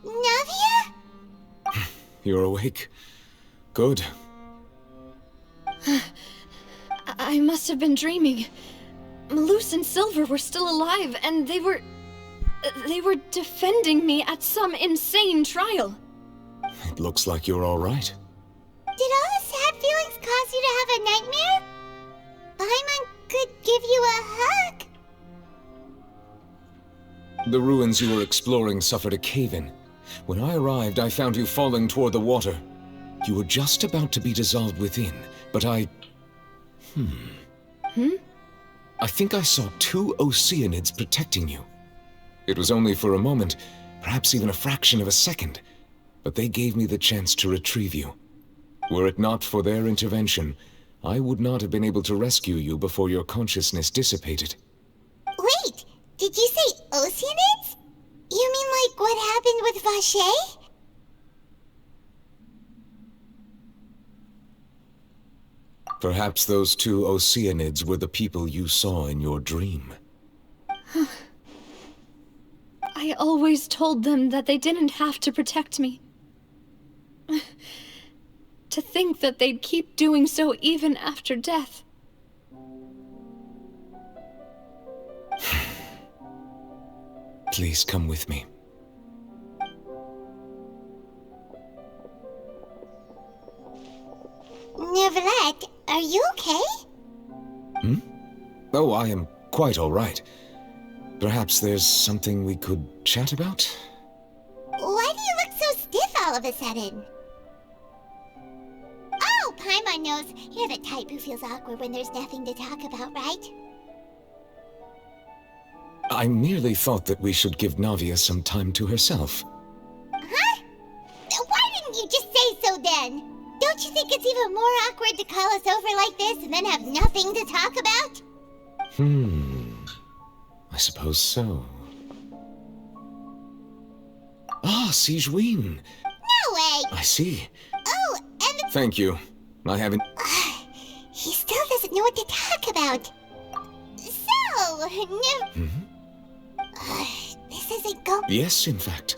Navia? You're awake. Good. I must have been dreaming. Malus and Silver were still alive, and they were defending me at some insane trial. It looks like you're all right. Did all the sad feelings cause you to have a nightmare? Paimon could give you a hug. The ruins you were exploring suffered a cave-in. When I arrived, I found you falling toward the water. You were just about to be dissolved within, but I think I saw 2 Oceanids protecting you. It was only for a moment, perhaps even a fraction of a second, but they gave me the chance to retrieve you. Were it not for their intervention, I would not have been able to rescue you before your consciousness dissipated. Wait, did you say Oceanids? You mean like what happened with Vache? Perhaps those 2 Oceanids were the people you saw in your dream. I always told them that they didn't have to protect me. To think that they'd keep doing so even after death. Please come with me. Neuvillette, are you okay? Oh, I am quite all right. Perhaps there's something we could chat about? Why do you look so stiff all of a sudden? Oh, Paimon knows. You're the type who feels awkward when there's nothing to talk about, right? I merely thought that we should give Navia some time to herself. Huh? Why didn't you just say so then? Don't you think it's even more awkward to call us over like this and then have nothing to talk about? I suppose so. Ah, Sigewinne. No way! I see. Oh, and Thank you. I haven't... he still doesn't know what to talk about. So, this isn't going... Yes, in fact.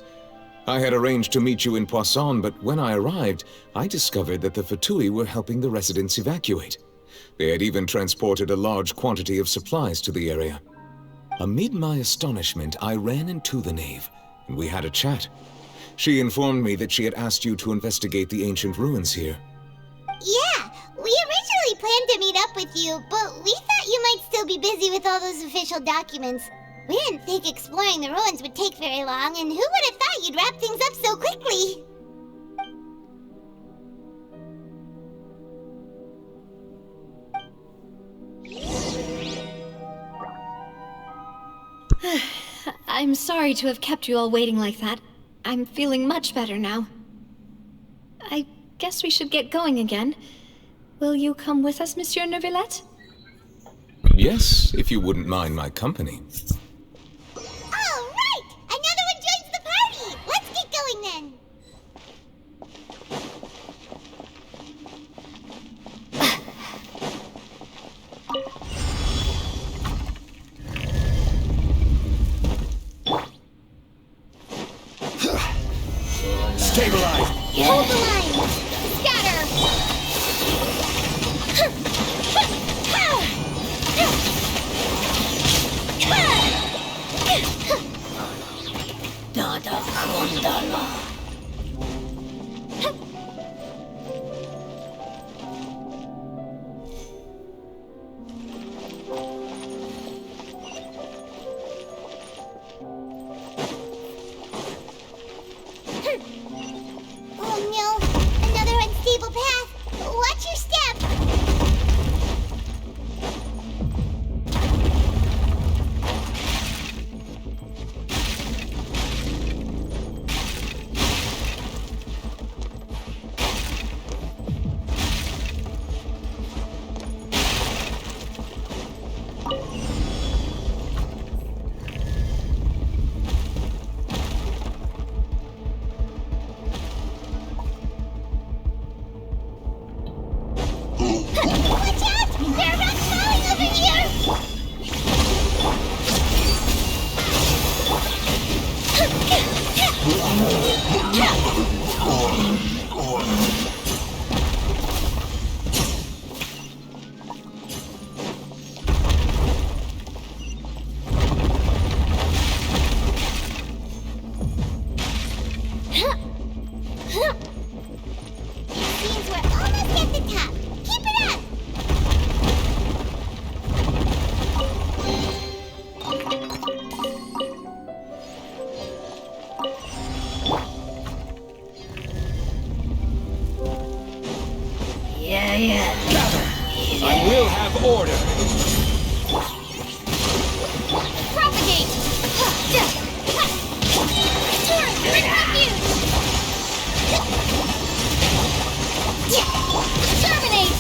I had arranged to meet you in Poisson, but when I arrived, I discovered that the Fatui were helping the residents evacuate. They had even transported a large quantity of supplies to the area. Amid my astonishment, I ran into the knave, and we had a chat. She informed me that she had asked you to investigate the ancient ruins here. Yeah, we originally planned to meet up with you, but we thought you might still be busy with all those official documents. We didn't think exploring the ruins would take very long, and who would have thought you'd wrap things up so quickly? I'm sorry to have kept you all waiting like that. I'm feeling much better now. I guess we should get going again. Will you come with us, Monsieur Neuvillette? Yes, if you wouldn't mind my company. All right! Another one joins the party! Let's get going then! Stabilize! Hold the line! Scatter! Dada Kondala. Oh no! Another unstable path! Watch your step! quiet. Gather! I will have order! Propagate! Bring refuge! Terminate!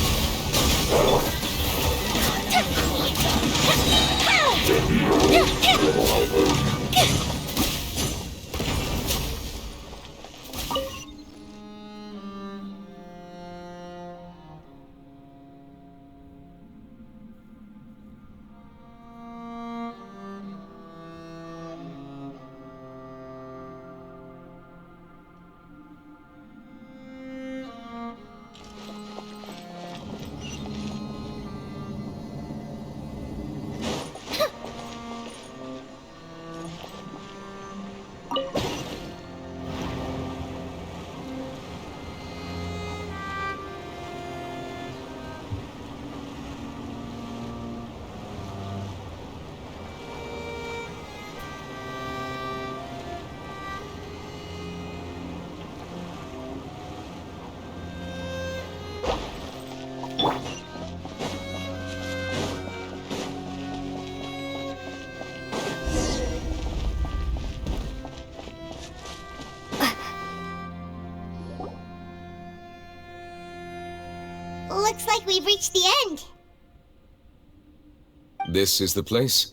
Looks like we've reached the end. This is the place.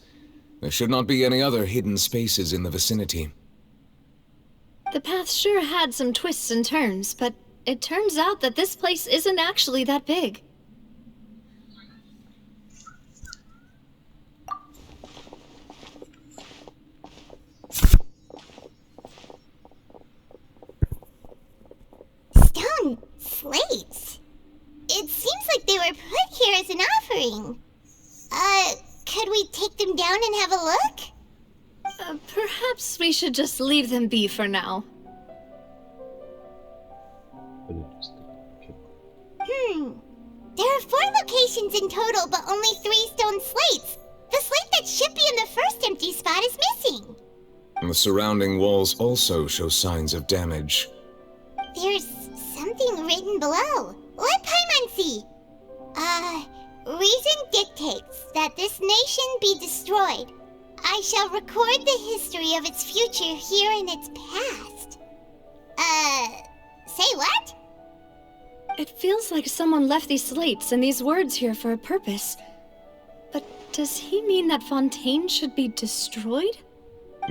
There should not be any other hidden spaces in the vicinity. The path sure had some twists and turns, but it turns out that this place isn't actually that big. Stone slates. It seems like they were put here as an offering. Could we take them down and have a look? Perhaps we should just leave them be for now. There are 4 locations in total, but only 3 stone slates. The slate that should be in the first empty spot is missing. The surrounding walls also show signs of damage. There's something written below. Let Paimon see. Reason dictates that this nation be destroyed. I shall record the history of its future here in its past. Say what? It feels like someone left these slates and these words here for a purpose. But does he mean that Fontaine should be destroyed?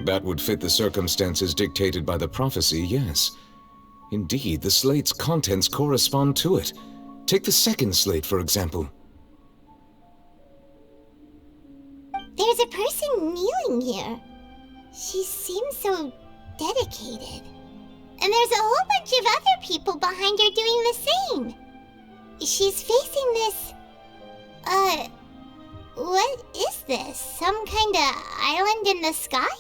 That would fit the circumstances dictated by the prophecy, yes. Indeed, the slate's contents correspond to it. Take the second slate, for example. There's a person kneeling here. She seems so dedicated. And there's a whole bunch of other people behind her doing the same. She's facing this... what is this? Some kind of island in the sky?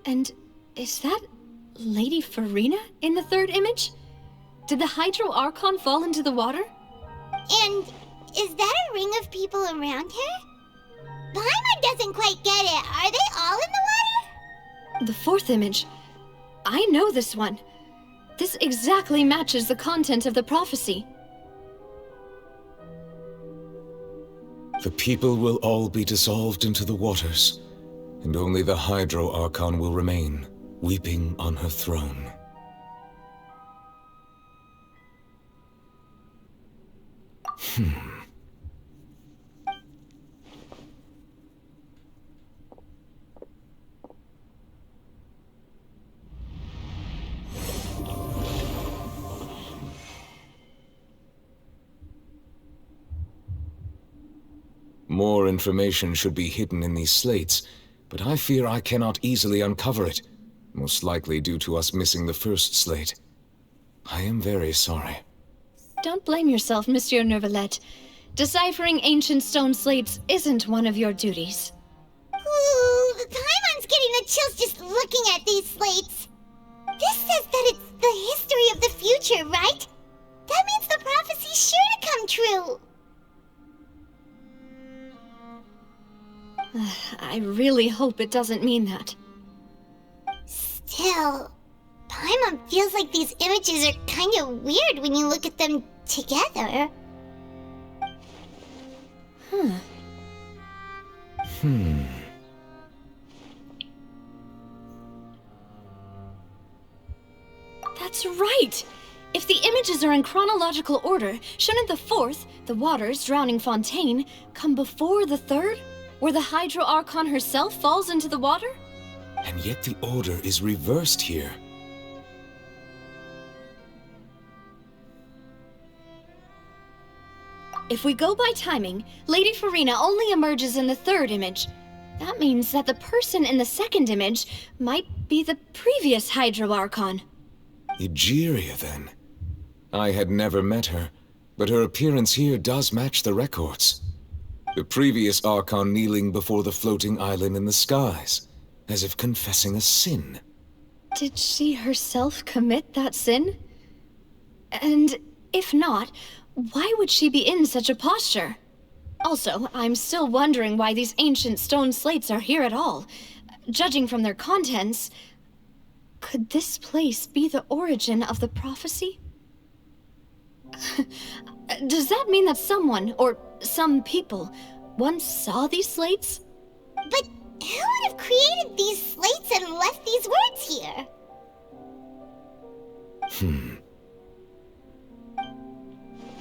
And is that Lady Furina in the third image? Did the Hydro Archon fall into the water? And is that a ring of people around her? Paimon doesn't quite get it. Are they all in the water? The fourth image. I know this one. This exactly matches the content of the prophecy. The people will all be dissolved into the waters, and only the Hydro Archon will remain, weeping on her throne. More information should be hidden in these slates, but I fear I cannot easily uncover it, most likely due to us missing the first slate. I am very sorry. Don't blame yourself, Monsieur Neuvillette. Deciphering ancient stone slates isn't one of your duties. Ooh, Paimon's getting the chills just looking at these slates. This says that it's the history of the future, right? That means the prophecy's sure to come true. I really hope it doesn't mean that. Still, Paimon feels like these images are kind of weird when you look at them together. That's right! If the images are in chronological order, shouldn't the fourth, the waters drowning Fontaine, come before the third? Where the Hydro Archon herself falls into the water? And yet the order is reversed here. If we go by timing, Lady Furina only emerges in the third image. That means that the person in the second image might be the previous Hydro Archon. Egeria, then. I had never met her, but her appearance here does match the records. The previous Archon kneeling before the floating island in the skies, as if confessing a sin. Did she herself commit that sin? And if not, why would she be in such a posture? Also, I'm still wondering why these ancient stone slates are here at all. Judging from their contents, could this place be the origin of the prophecy? Does that mean that someone, or some people, once saw these slates? But who would have created these slates and left these words here?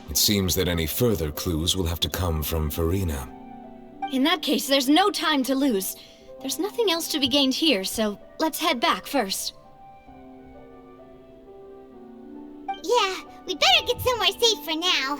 It seems that any further clues will have to come from Furina. In that case, there's no time to lose. There's nothing else to be gained here, so let's head back first. Yeah, we'd better get somewhere safe for now.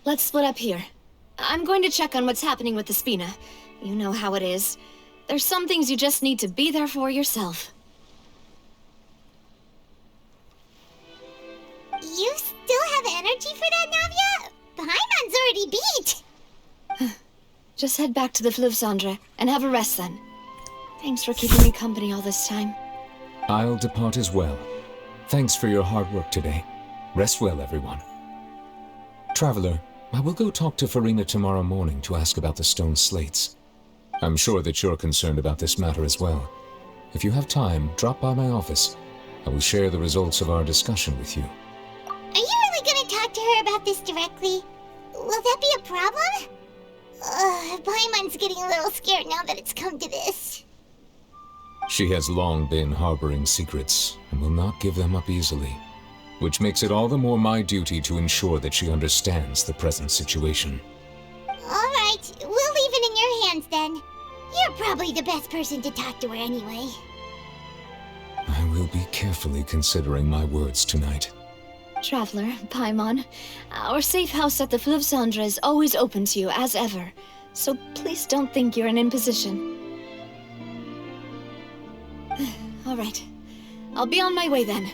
Let's split up here. I'm going to check on what's happening with the Spina. You know how it is. There's some things you just need to be there for yourself. You still have energy for that, Navia? Paimon's already beat! Just head back to the Fleuve Cendre and have a rest then. Thanks for keeping me company all this time. I'll depart as well. Thanks for your hard work today. Rest well, everyone. Traveler, I will go talk to Furina tomorrow morning to ask about the stone slates. I'm sure that you're concerned about this matter as well. If you have time, drop by my office. I will share the results of our discussion with you. Are you really gonna talk to her about this directly? Will that be a problem? Paimon's getting a little scared now that it's come to this. She has long been harboring secrets and will not give them up easily, which makes it all the more my duty to ensure that she understands the present situation. Alright, we'll leave it in your hands then. You're probably the best person to talk to her anyway. I will be carefully considering my words tonight. Traveler, Paimon, our safe house at the Fleuve Cendre is always open to you as ever, so please don't think you're an imposition. All right, I'll be on my way then.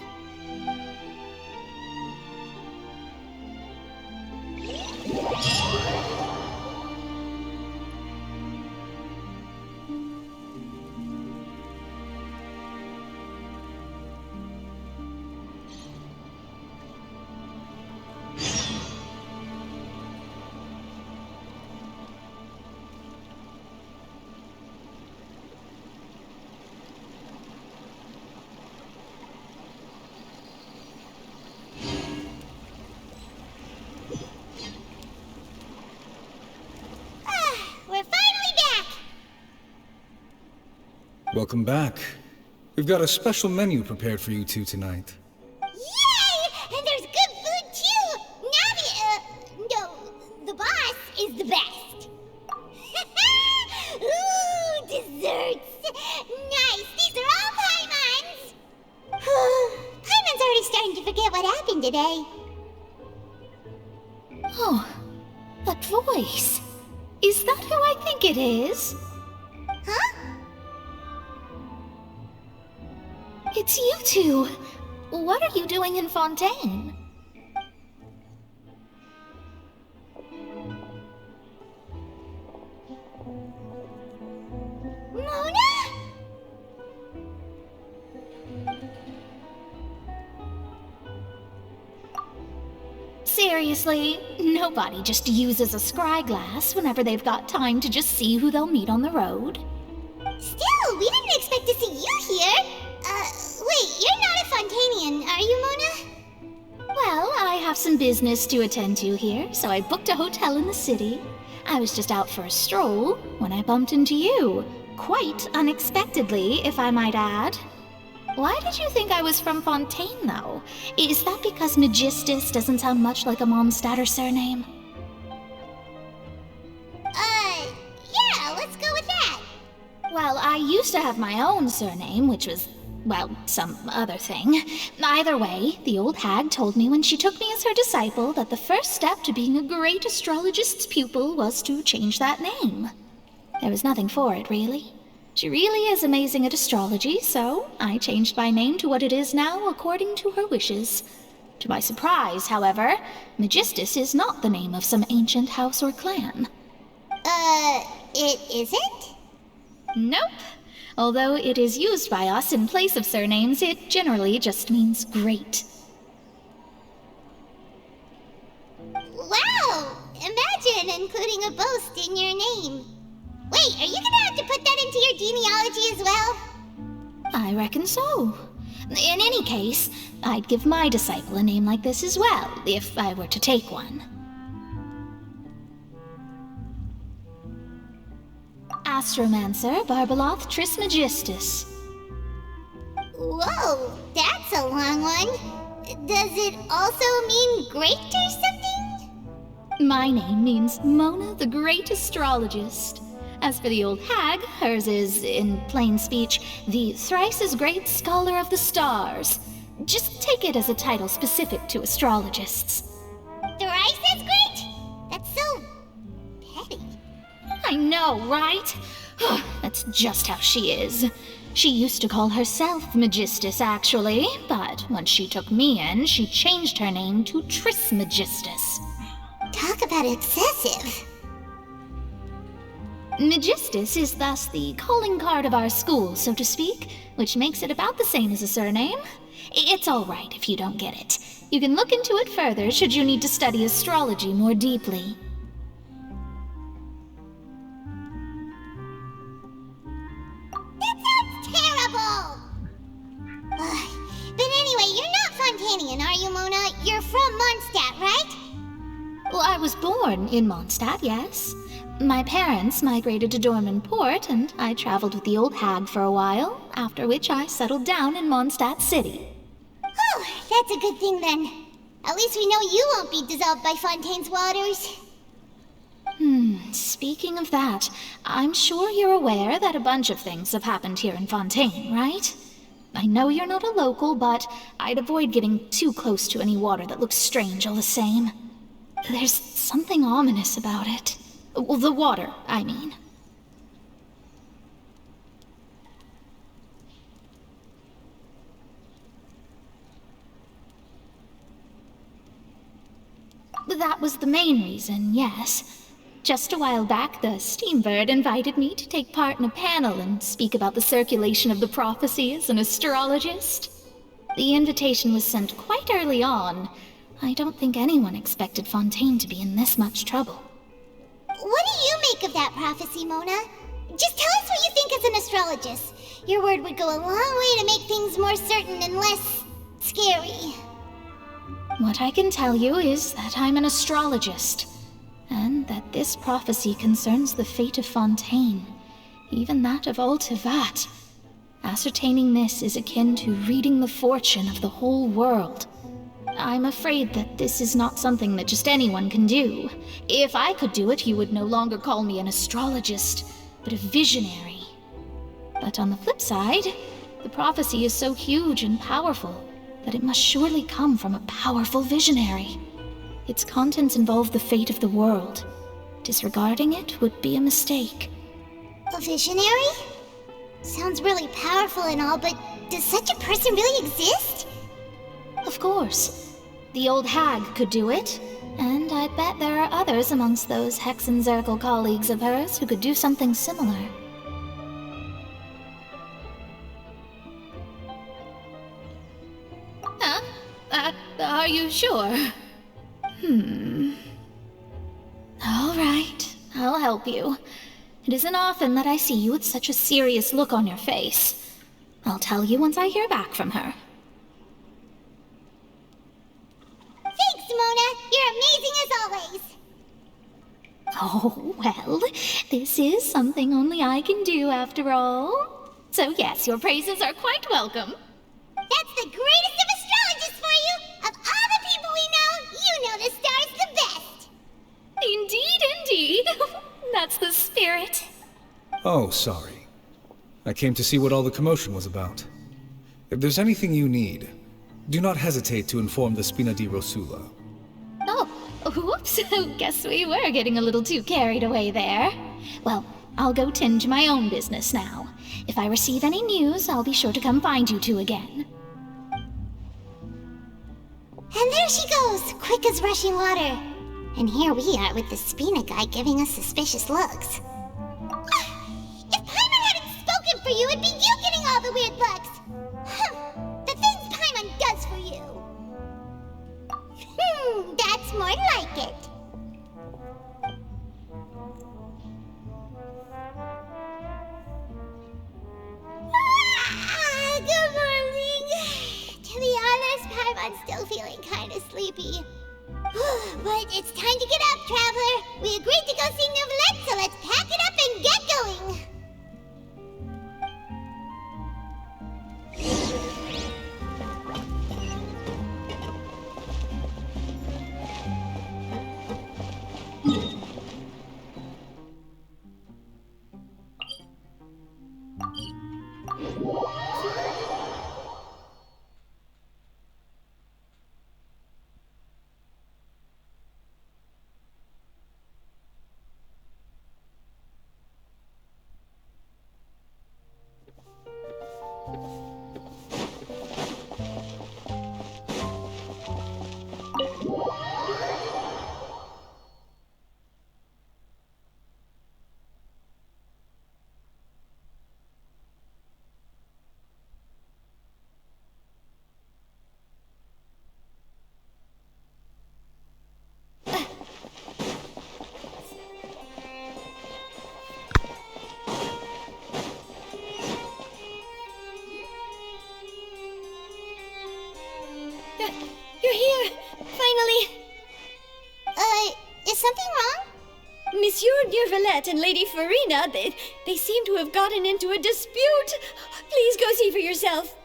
Welcome back. We've got a special menu prepared for you two tonight. Yay! today. Oh, that voice. Is that who I think it is? Huh? It's you two. What are you doing in Fontaine? Mona? Seriously, nobody just uses a scry glass whenever they've got time to just see who they'll meet on the road. Still, we didn't expect to see you here. Wait, you're not a Fontanian, are you, Mona? Well, I have some business to attend to here, so I booked a hotel in the city. I was just out for a stroll when I bumped into you. Quite unexpectedly, if I might add. Why did you think I was from Fontaine, though? Is that because Magistus doesn't sound much like a Mondstadter surname? Yeah, let's go with that. Well, I used to have my own surname, which was, well, some other thing. Either way, the old hag told me when she took me as her disciple that the first step to being a great astrologist's pupil was to change that name. There was nothing for it, really. She really is amazing at astrology, so I changed my name to what it is now according to her wishes. To my surprise, however, Magistus is not the name of some ancient house or clan. It isn't? Nope. Although it is used by us in place of surnames, it generally just means great. Wow! Imagine including a boast in your name. Wait, are you gonna have to put that into your genealogy as well? I reckon so. In any case, I'd give my disciple a name like this as well, if I were to take one. Astromancer Barbeloth Trismegistus. Whoa, that's a long one. Does it also mean great or something? My name means Mona the Great Astrologist. As for the old hag, hers is, in plain speech, the thrice-as-great Scholar of the Stars. Just take it as a title specific to astrologists. Thrice as great? That's so petty. I know, right? That's just how she is. She used to call herself Magistus, actually, but once she took me in, she changed her name to Trismegistus. Talk about excessive. Magistus is thus the calling card of our school, so to speak, which makes it about the same as a surname. It's all right if you don't get it. You can look into it further should you need to study astrology more deeply. That sounds terrible! But anyway, you're not Fontanian, are you, Mona? You're from Mondstadt, right? Well, I was born in Mondstadt, yes. My parents migrated to Dorman Port, and I traveled with the old hag for a while, after which I settled down in Mondstadt City. Oh, that's a good thing then. At least we know you won't be dissolved by Fontaine's waters. Speaking of that, I'm sure you're aware that a bunch of things have happened here in Fontaine, right? I know you're not a local, but I'd avoid getting too close to any water that looks strange all the same. There's something ominous about it. Well, the water, I mean. That was the main reason, yes. Just a while back, the Steambird invited me to take part in a panel and speak about the circulation of the prophecy as an astrologist. The invitation was sent quite early on. I don't think anyone expected Fontaine to be in this much trouble. What do you make of that prophecy, Mona? Just tell us what you think as an astrologist. Your word would go a long way to make things more certain and less scary. What I can tell you is that I'm an astrologist, and that this prophecy concerns the fate of Fontaine, even that of all Tevat. Ascertaining this is akin to reading the fortune of the whole world. I'm afraid that this is not something that just anyone can do. If I could do it, you would no longer call me an astrologist, but a visionary. But on the flip side, the prophecy is so huge and powerful but it must surely come from a powerful visionary. Its contents involve the fate of the world. Disregarding it would be a mistake. A visionary? Sounds really powerful and all, but does such a person really exist? Of course. The old hag could do it. And I bet there are others amongst those Hexenzirkel colleagues of hers who could do something similar. Huh? Are you sure? All right, I'll help you. It isn't often that I see you with such a serious look on your face. I'll tell you once I hear back from her. Thanks, Mona. You're amazing as always. Oh, well, this is something only I can do after all. So yes, your praises are quite welcome. That's the greatest of astrologists for you! Of all the people we know, you know the stars the best! Indeed, indeed. That's the spirit. Oh, sorry. I came to see what all the commotion was about. If there's anything you need, do not hesitate to inform the Spina di Rosula. Oh, whoops. Guess we were getting a little too carried away there. Well, I'll go tend to my own business now. If I receive any news, I'll be sure to come find you two again. And there she goes, quick as rushing water. And here we are with the Spina guy giving us suspicious looks. If Paimon hadn't spoken for you, it'd be you getting all the weird looks. The things Paimon does for you. That's more like it. Good morning. To be honest, Paimon's still feeling kind of sleepy. But it's time to get up, Traveler. We agreed to go see Novelette, so let's pack it up and get going. You're here! Finally! Is something wrong? Monsieur Neurvalette and Lady Furina, they seem to have gotten into a dispute. Please go see for yourself.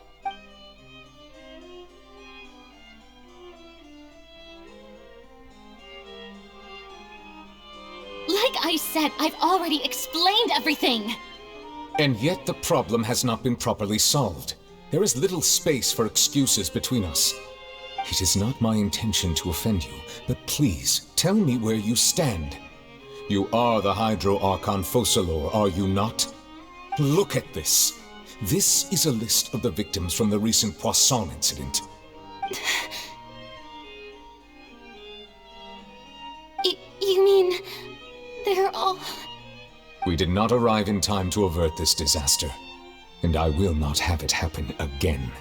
Like I said, I've already explained everything. And yet the problem has not been properly solved. There is little space for excuses between us. It is not my intention to offend you, but please, tell me where you stand. You are the Hydro Archon Focalor, are you not? Look at this. This is a list of the victims from the recent Poisson incident. You mean... they're all... We did not arrive in time to avert this disaster, and I will not have it happen again.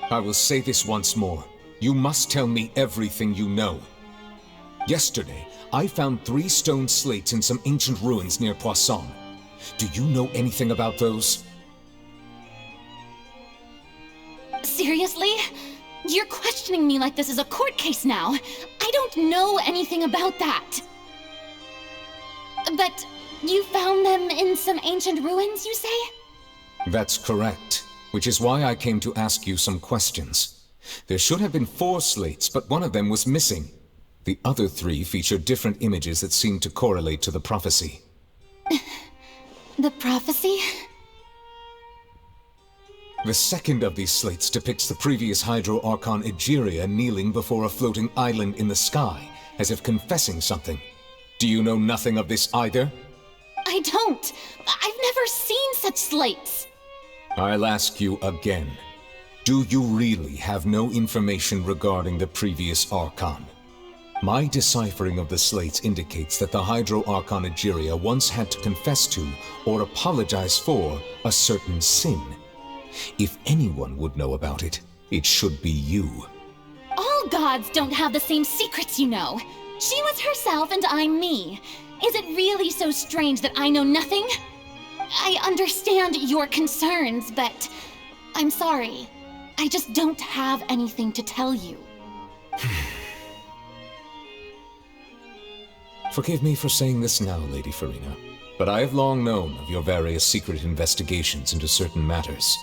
I will say this once more. You must tell me everything you know. Yesterday, I found 3 stone slates in some ancient ruins near Poisson. Do you know anything about those? Seriously? You're questioning me like this is a court case now. I don't know anything about that. But you found them in some ancient ruins, you say? That's correct, which is why I came to ask you some questions. There should have been 4 slates, but one of them was missing. The other 3 feature different images that seem to correlate to the prophecy. The prophecy? The second of these slates depicts the previous Hydro Archon Egeria kneeling before a floating island in the sky, as if confessing something. Do you know nothing of this either? I don't. I've never seen such slates. I'll ask you again. Do you really have no information regarding the previous Archon? My deciphering of the slates indicates that the Hydro Archon Egeria once had to confess to, or apologize for, a certain sin. If anyone would know about it, it should be you. All gods don't have the same secrets, you know. She was herself and I'm me. Is it really so strange that I know nothing? I understand your concerns, but I'm sorry. I just don't have anything to tell you. Forgive me for saying this now, Lady Furina, but I have long known of your various secret investigations into certain matters.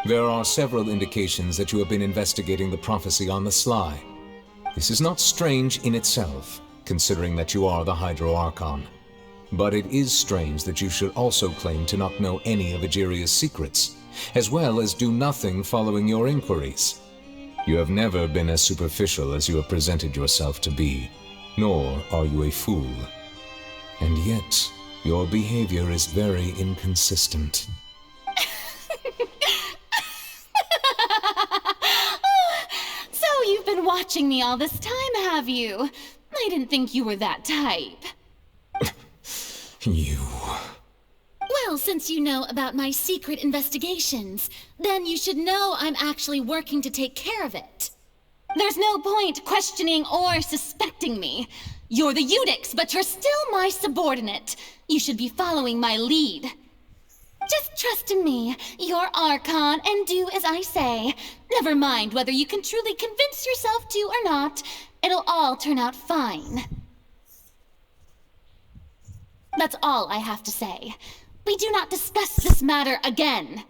There are several indications that you have been investigating the prophecy on the sly. This is not strange in itself, considering that you are the Hydro Archon. But it is strange that you should also claim to not know any of Egeria's secrets, as well as do nothing following your inquiries. You have never been as superficial as you have presented yourself to be, nor are you a fool. And yet, your behavior is very inconsistent. So you've been watching me all this time, have you? I didn't think you were that type. You... Well, since you know about my secret investigations, then you should know I'm actually working to take care of it. There's no point questioning or suspecting me. You're the Eudix, but you're still my subordinate. You should be following my lead. Just trust in me, you're Archon, and do as I say. Never mind whether you can truly convince yourself to or not. It'll all turn out fine. That's all I have to say. We do not discuss this matter again.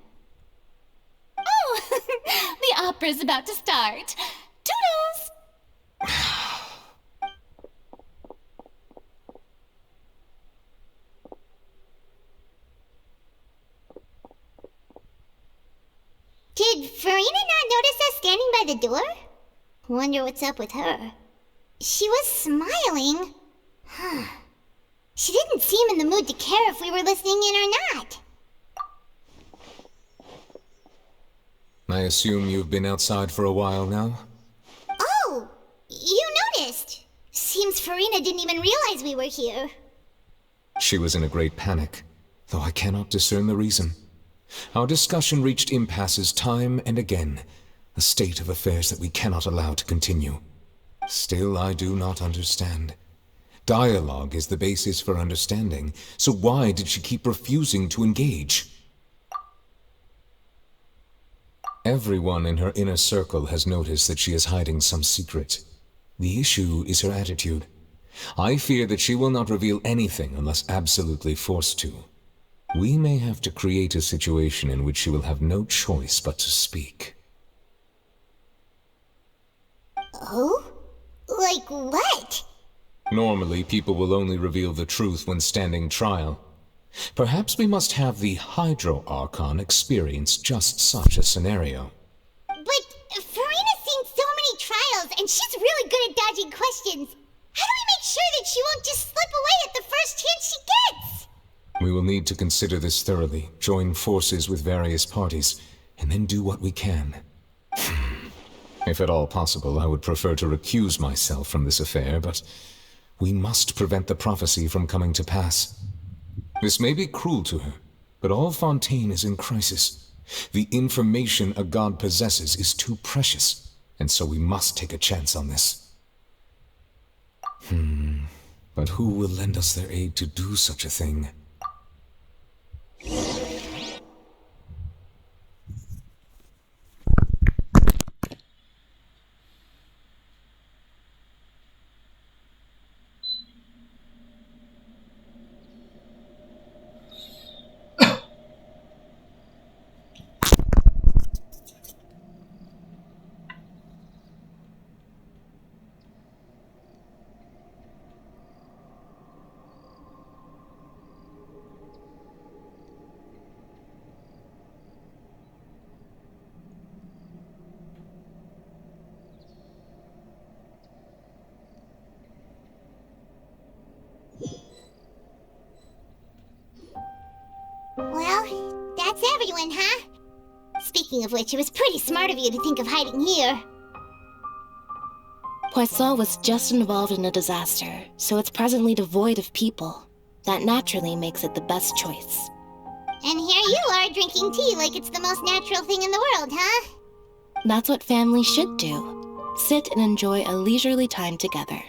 Oh, the opera's about to start. Toodles! Did Furina not notice us standing by the door? Wonder what's up with her. She was smiling. She didn't seem in the mood to care if we were listening in or not. I assume you've been outside for a while now? Oh, you noticed. Seems Furina didn't even realize we were here. She was in a great panic, though I cannot discern the reason. Our discussion reached impasses time and again, a state of affairs that we cannot allow to continue. Still, I do not understand. Dialogue is the basis for understanding, so why did she keep refusing to engage? Everyone in her inner circle has noticed that she is hiding some secret. The issue is her attitude. I fear that she will not reveal anything unless absolutely forced to. We may have to create a situation in which she will have no choice but to speak. Oh? Like what? Normally, people will only reveal the truth when standing trial. Perhaps we must have the Hydro Archon experience just such a scenario. But Furina's seen so many trials, and she's really good at dodging questions. How do we make sure that she won't just slip away at the first chance she gets? We will need to consider this thoroughly, join forces with various parties, and then do what we can. If at all possible, I would prefer to recuse myself from this affair, but we must prevent the prophecy from coming to pass. This may be cruel to her, but all Fontaine is in crisis. The information a god possesses is too precious, and so we must take a chance on this. But who will lend us their aid to do such a thing? everyone, huh? Speaking of which, it was pretty smart of you to think of hiding here. Poisson was just involved in a disaster, so it's presently devoid of people. That naturally makes it the best choice. And here you are drinking tea like it's the most natural thing in the world, huh? That's what families should do. Sit and enjoy a leisurely time together.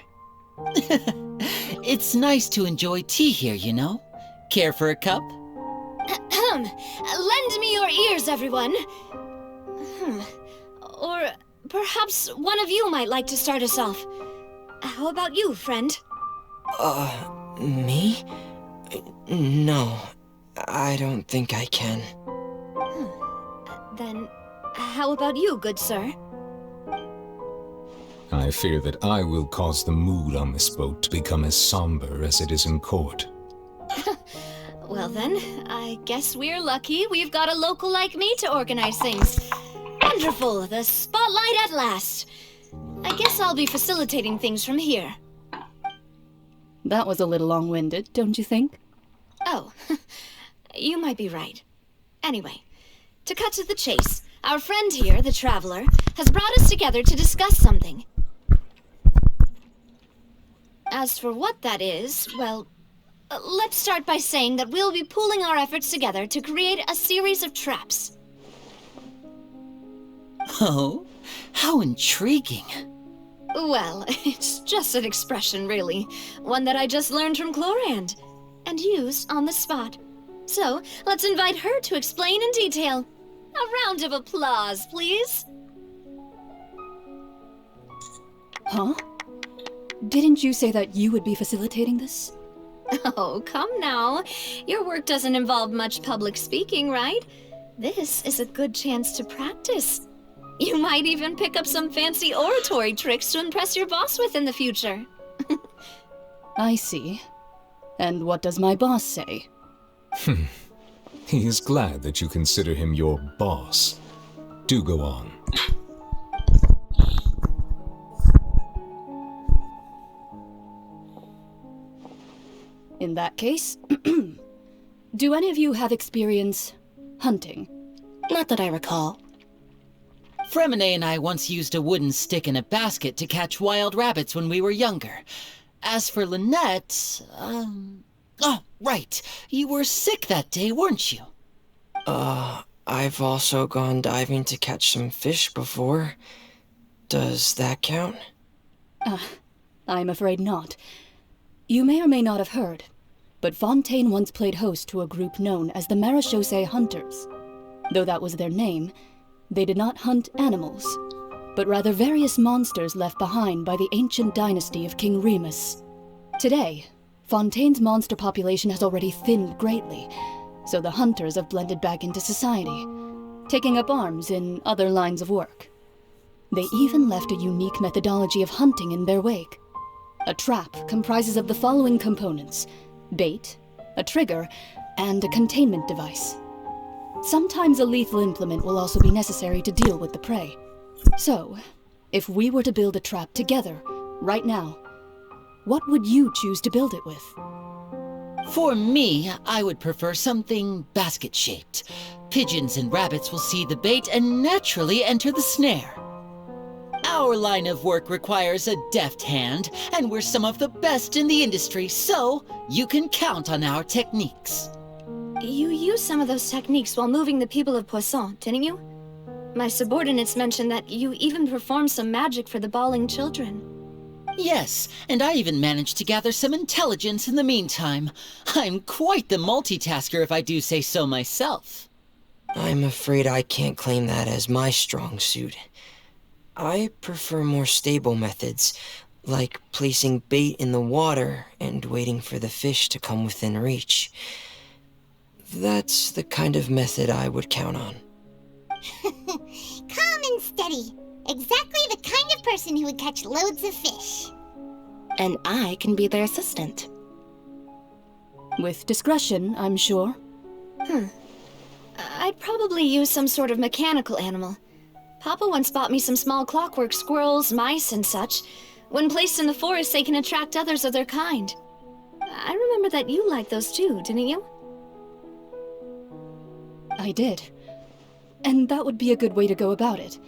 It's nice to enjoy tea here, you know? Care for a cup? Lend me your ears, everyone. Or perhaps one of you might like to start us off. How about you, friend? Me? No, I don't think I can. Then, how about you, good sir? I fear that I will cause the mood on this boat to become as somber as it is in court. Well then, I guess we're lucky we've got a local like me to organize things. Wonderful, the spotlight at last. I guess I'll be facilitating things from here. That was a little long-winded, don't you think? Oh, you might be right. Anyway, to cut to the chase, our friend here, the Traveler, has brought us together to discuss something. As for what that is, well, let's start by saying that we'll be pooling our efforts together to create a series of traps. Oh, how intriguing. Well, it's just an expression, really. One that I just learned from Chlorand, and used on the spot. So, let's invite her to explain in detail. A round of applause, please. Huh? Didn't you say that you would be facilitating this? Oh, come now. Your work doesn't involve much public speaking, right? This is a good chance to practice. You might even pick up some fancy oratory tricks to impress your boss with in the future. I see. And what does my boss say? He is glad that you consider him your boss. Do go on. In that case, do any of you have experience hunting? Not that I recall. Fremine and I once used a wooden stick in a basket to catch wild rabbits when we were younger. As for Lynette, oh, right. You were sick that day, weren't you? I've also gone diving to catch some fish before. Does that count? I'm afraid not. You may or may not have heard, but Fontaine once played host to a group known as the Marechaussee Hunters. Though that was their name, they did not hunt animals, but rather various monsters left behind by the ancient dynasty of King Remus. Today, Fontaine's monster population has already thinned greatly, so the hunters have blended back into society, taking up arms in other lines of work. They even left a unique methodology of hunting in their wake. A trap comprises of the following components: bait, a trigger, and a containment device. Sometimes a lethal implement will also be necessary to deal with the prey. So, if we were to build a trap together, right now, what would you choose to build it with? For me, I would prefer something basket-shaped. Pigeons and rabbits will see the bait and naturally enter the snare. Our line of work requires a deft hand, and we're some of the best in the industry, so you can count on our techniques. You used some of those techniques while moving the people of Poisson, didn't you? My subordinates mentioned that you even performed some magic for the bawling children. Yes, and I even managed to gather some intelligence in the meantime. I'm quite the multitasker if I do say so myself. I'm afraid I can't claim that as my strong suit. I prefer more stable methods, like placing bait in the water and waiting for the fish to come within reach. That's the kind of method I would count on. Calm and steady. Exactly the kind of person who would catch loads of fish. And I can be their assistant. With discretion, I'm sure. I'd probably use some sort of mechanical animal. Papa once bought me some small clockwork squirrels, mice, and such. When placed in the forest, they can attract others of their kind. I remember that you liked those too, didn't you? I did. And that would be a good way to go about it.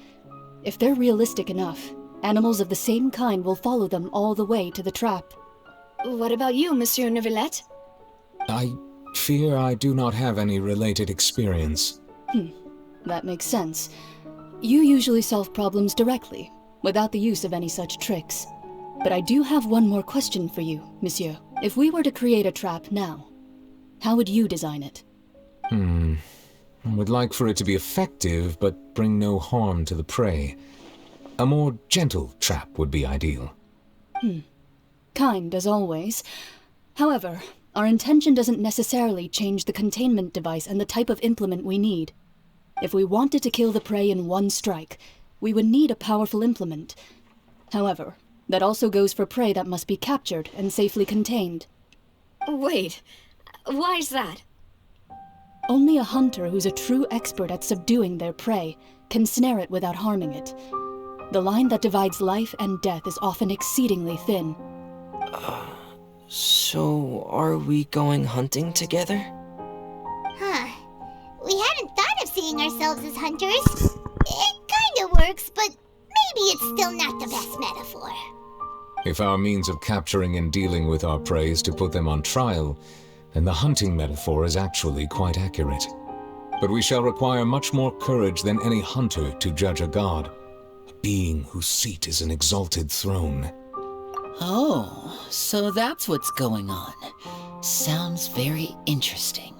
If they're realistic enough, animals of the same kind will follow them all the way to the trap. What about you, Monsieur Neuvillette? I fear I do not have any related experience. That makes sense. You usually solve problems directly, without the use of any such tricks. But I do have one more question for you, Monsieur. If we were to create a trap now, how would you design it? I would like for it to be effective, but bring no harm to the prey. A more gentle trap would be ideal. Kind, as always. However, our intention doesn't necessarily change the containment device and the type of implement we need. If we wanted to kill the prey in one strike, we would need a powerful implement. However, that also goes for prey that must be captured and safely contained. Wait, why's that? Only a hunter who's a true expert at subduing their prey can snare it without harming it. The line that divides life and death is often exceedingly thin. So, are we going hunting together? Huh. We hadn't thought of seeing ourselves as hunters. It kinda works, but maybe it's still not the best metaphor. If our means of capturing and dealing with our prey is to put them on trial, then the hunting metaphor is actually quite accurate. But we shall require much more courage than any hunter to judge a god, a being whose seat is an exalted throne. Oh, so that's what's going on. Sounds very interesting.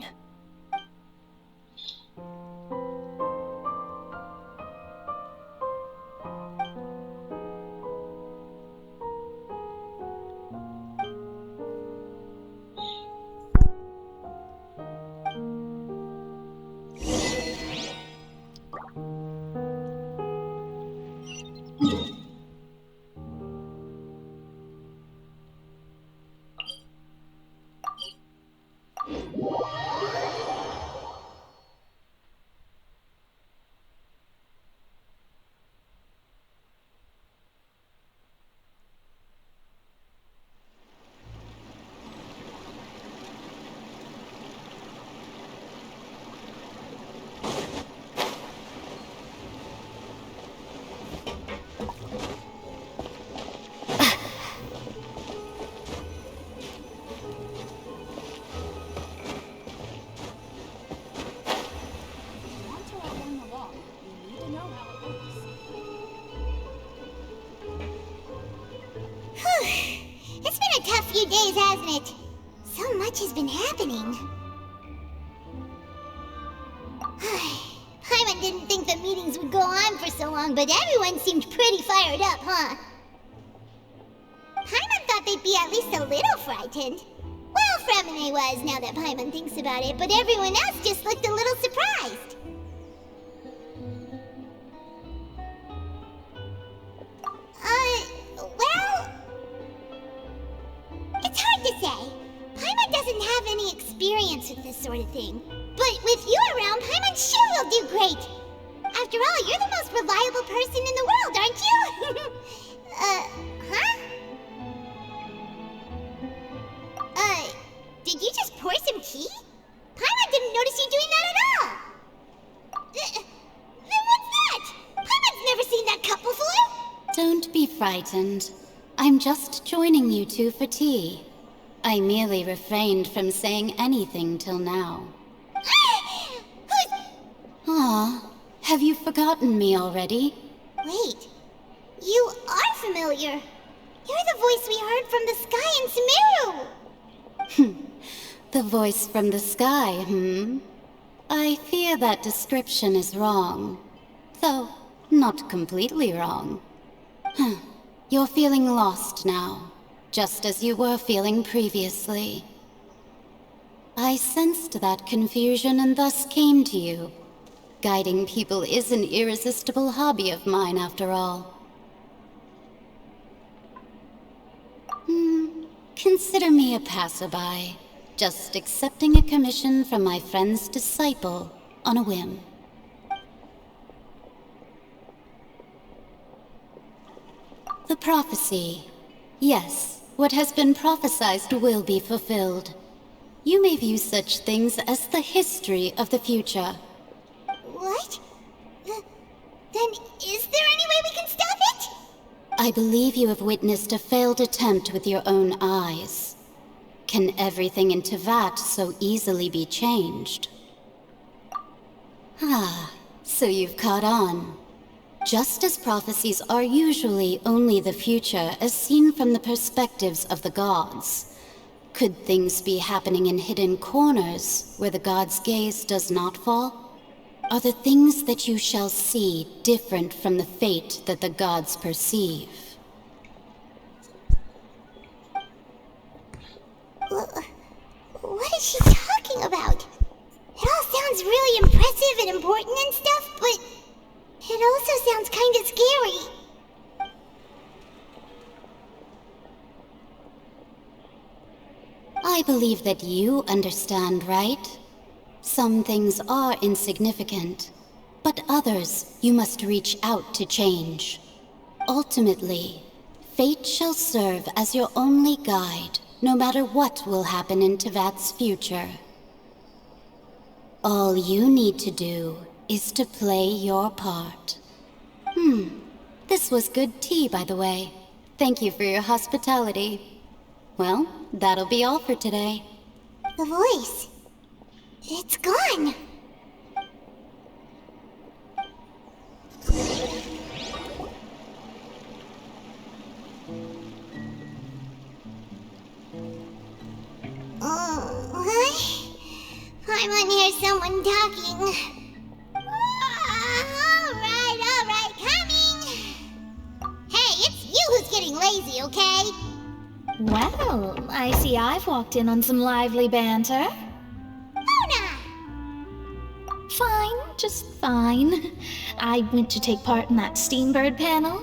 It's been a tough few days, hasn't it? So much has been happening. Paimon didn't think the meetings would go on for so long, but everyone seemed pretty fired up, huh? Paimon thought they'd be at least a little frightened. Well, Fremine was, now that Paimon thinks about it, but everyone else just looked a little surprised. Well... It's hard to say. Paimon doesn't have any experience with this sort of thing. But with you around, Paimon sure will do great. After all, you're the most reliable person in the world, aren't you? Huh? Did you just pour some tea? Paimon didn't notice you doing that at all. Then what's that? Paimon's never seen that cup before. Don't be frightened. I'm just joining you two for tea. I merely refrained from saying anything till now. Ah, have you forgotten me already? Wait, you are familiar. You're the voice we heard from the sky in Sumeru. The voice from the sky, I fear that description is wrong. Though, not completely wrong. You're feeling lost now, just as you were feeling previously. I sensed that confusion and thus came to you. Guiding people is an irresistible hobby of mine, after all. Consider me a passerby, just accepting a commission from my friend's disciple on a whim. The prophecy. Yes, what has been prophesied will be fulfilled. You may view such things as the history of the future, What? Then is there any way we can stop it? I believe you have witnessed a failed attempt with your own eyes. Can everything in Teyvat so easily be changed? Ah, so you've caught on. Just as prophecies are usually only the future as seen from the perspectives of the gods, could things be happening in hidden corners where the gods' gaze does not fall? Are the things that you shall see different from the fate that the gods perceive? What is she talking about? It all sounds really impressive and important and stuff, but it also sounds kind of scary. I believe that you understand, right? Some things are insignificant, but others you must reach out to change. Ultimately, fate shall serve as your only guide, no matter what will happen in Teyvat's future. All you need to do is to play your part. This was good tea, by the way. Thank you for your hospitality. Well, that'll be all for today. The voice. It's gone. I might hear someone talking. All right, coming. Hey, it's you who's getting lazy, okay? Well, I see I've walked in on some lively banter. Fine, just fine. I went to take part in that Steambird panel.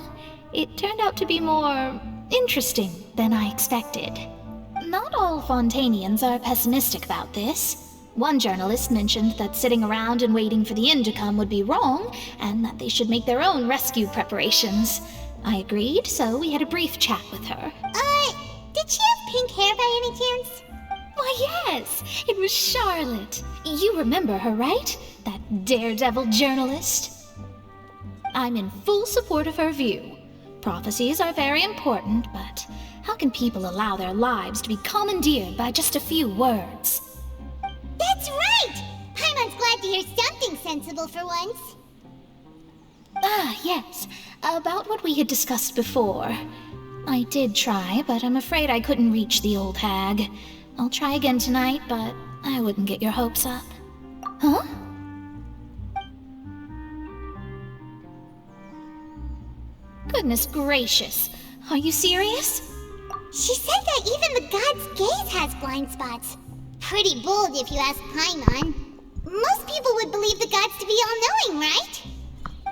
It turned out to be more interesting than I expected. Not all Fontanians are pessimistic about this. One journalist mentioned that sitting around and waiting for the end to come would be wrong, and that they should make their own rescue preparations. I agreed, so we had a brief chat with her. Did she have pink hair by any chance? Why, yes! It was Charlotte. You remember her, right? That daredevil journalist? I'm in full support of her view. Prophecies are very important, but how can people allow their lives to be commandeered by just a few words? That's right! Paimon's glad to hear something sensible for once. Ah, yes. About what we had discussed before. I did try, but I'm afraid I couldn't reach the old hag. I'll try again tonight, but I wouldn't get your hopes up. Huh? Goodness gracious. Are you serious? She said that even the god's gaze has blind spots. Pretty bold if you ask Paimon. Most people would believe the gods to be all-knowing, right?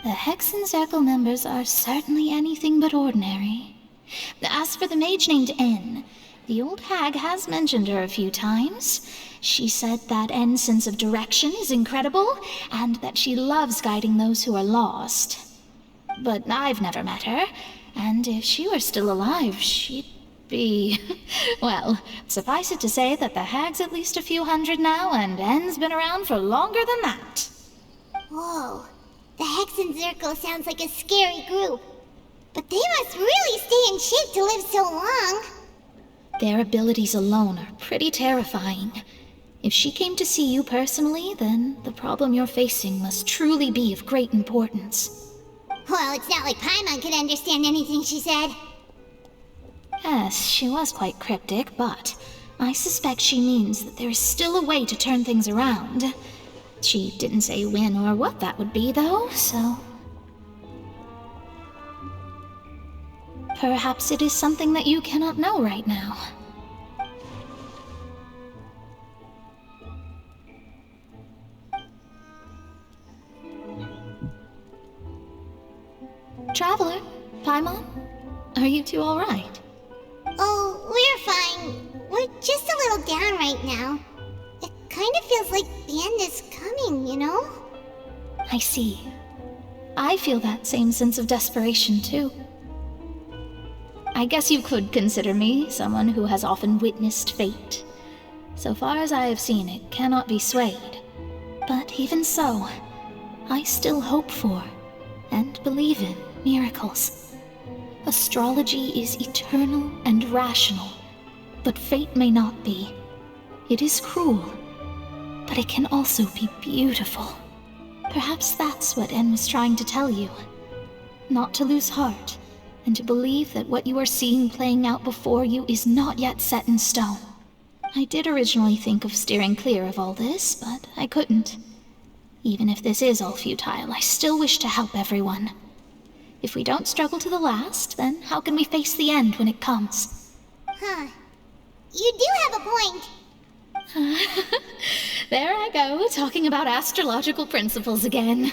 The Hexen Circle members are certainly anything but ordinary. As for the mage named N, the old hag has mentioned her a few times. She said that N's sense of direction is incredible, and that she loves guiding those who are lost. But I've never met her, and if she were still alive, she'd be... Well, suffice it to say that the hag's at least a few hundred now, and N's been around for longer than that. Whoa, the Hexen Circle sounds like a scary group. But they must really stay in shape to live so long. Their abilities alone are pretty terrifying. If she came to see you personally, then the problem you're facing must truly be of great importance. Well, it's not like Paimon could understand anything she said. Yes, she was quite cryptic, but I suspect she means that there is still a way to turn things around. She didn't say when or what that would be, though, so... Perhaps it is something that you cannot know right now. Traveler, Paimon, are you two all right? Oh, we're fine. We're just a little down right now. It kind of feels like the end is coming, you know? I see. I feel that same sense of desperation, too. I guess you could consider me someone who has often witnessed fate. So far as I have seen, it cannot be swayed. But even so, I still hope for and believe in miracles. Astrology is eternal and rational, but fate may not be. It is cruel, but it can also be beautiful. Perhaps that's what En was trying to tell you. Not to lose heart, and to believe that what you are seeing playing out before you is not yet set in stone. I did originally think of steering clear of all this, but I couldn't. Even if this is all futile, I still wish to help everyone. If we don't struggle to the last, then how can we face the end when it comes? Huh. You do have a point. There I go, talking about astrological principles again.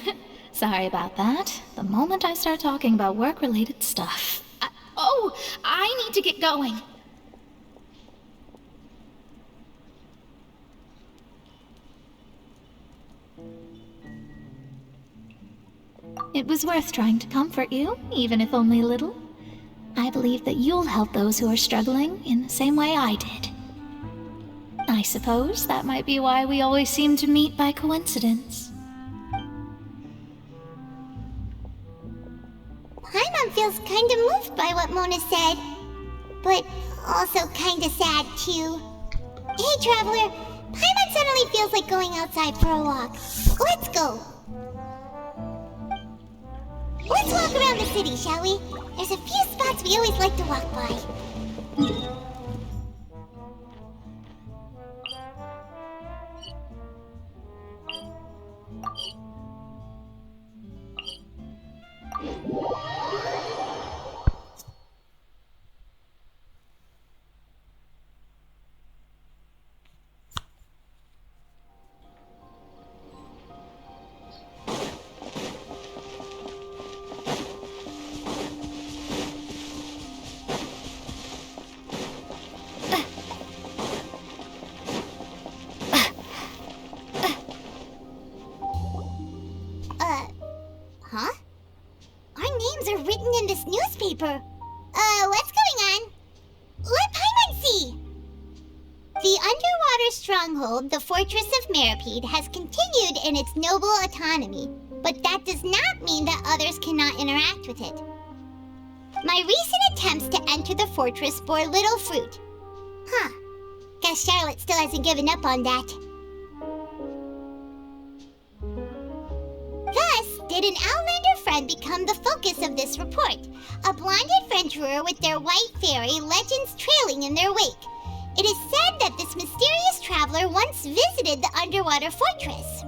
Sorry about that. The moment I start talking about work-related stuff... I need to get going. It was worth trying to comfort you, even if only a little. I believe that you'll help those who are struggling in the same way I did. I suppose that might be why we always seem to meet by coincidence. Paimon feels kinda moved by what Mona said, but also kinda sad too. Hey, Traveler, Paimon suddenly feels like going outside for a walk. Let's go! Let's walk around the city, shall we? There's a few spots we always like to walk by. Huh? Our names are written in this newspaper. What's going on? Let Paimon see! The underwater stronghold, the Fortress of Meripede, has continued in its noble autonomy, but that does not mean that others cannot interact with it. My recent attempts to enter the fortress bore little fruit. Huh. Guess Charlotte still hasn't given up on that. Thus, did an Outlander friend become the focus of this report, a blonde adventurer with their white fairy legends trailing in their wake. It is said that this mysterious traveler once visited the underwater fortress.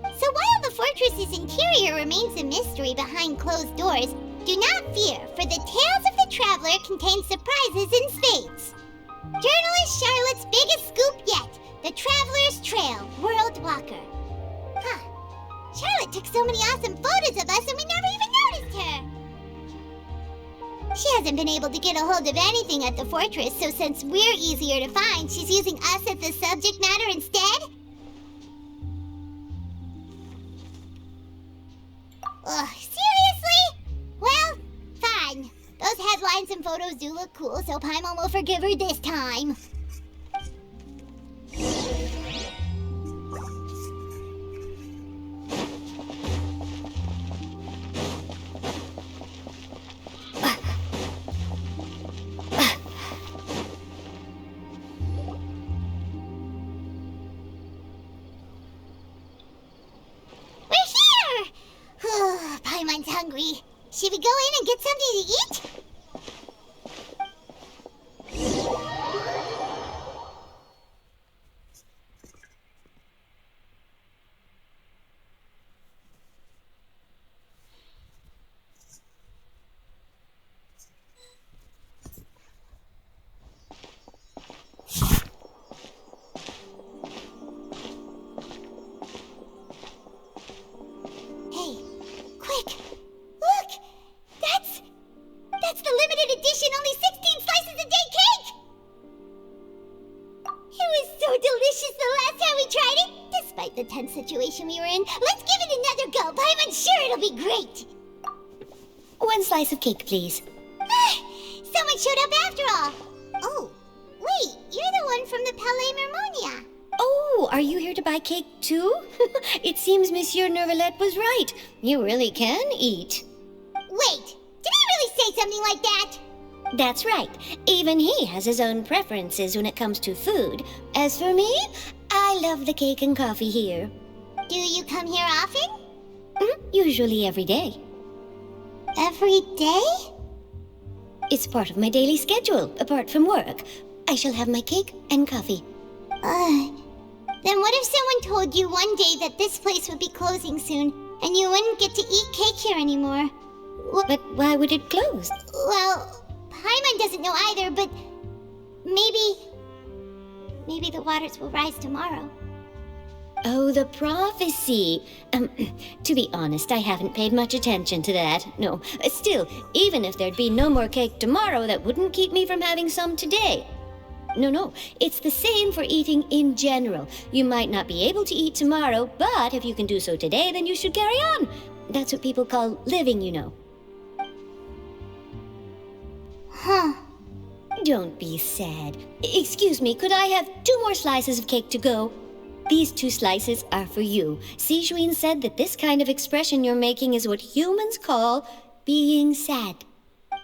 So while the fortress's interior remains a mystery behind closed doors, do not fear, for the tales of the traveler contain surprises in spades. Journalist Charlotte's biggest scoop yet, the Traveler's Trail, World Walker. Huh. Charlotte took so many awesome photos of us and we never even noticed her. She hasn't been able to get a hold of anything at the fortress, so since we're easier to find, she's using us as the subject matter instead? Ugh, seriously? Well, fine. Those headlines and photos do look cool, so Paimon will forgive her this time. Paimon's hungry. Should we go in and get something to eat? Hey, quick! Look! That's the limited edition only 16 slices a day cake! It was so delicious the last time we tried it! Despite the tense situation we were in, let's give it another go! I'm sure it'll be great! 1 slice of cake, please. Someone showed up after all! Oh, wait, you're the one from the Palais Mermonia. Oh, are you here to buy cake too? It seems Monsieur Neuvillette was right. You really can eat. Wait, did he really say something like that? That's right. Even he has his own preferences when it comes to food. As for me, I love the cake and coffee here. Do you come here often? Usually every day. Every day? It's part of my daily schedule, apart from work. I shall have my cake and coffee. Then what if someone told you one day that this place would be closing soon, and you wouldn't get to eat cake here anymore? But why would it close? Well, Paimon doesn't know either, but maybe the waters will rise tomorrow. Oh, the prophecy. To be honest, I haven't paid much attention to that. No, still, even if there'd be no more cake tomorrow, that wouldn't keep me from having some today. No, it's the same for eating in general. You might not be able to eat tomorrow, but if you can do so today, then you should carry on. That's what people call living, you know. Huh. Don't be sad. Excuse me, could I have 2 more slices of cake to go? These 2 slices are for you. Sijuin said that this kind of expression you're making is what humans call being sad.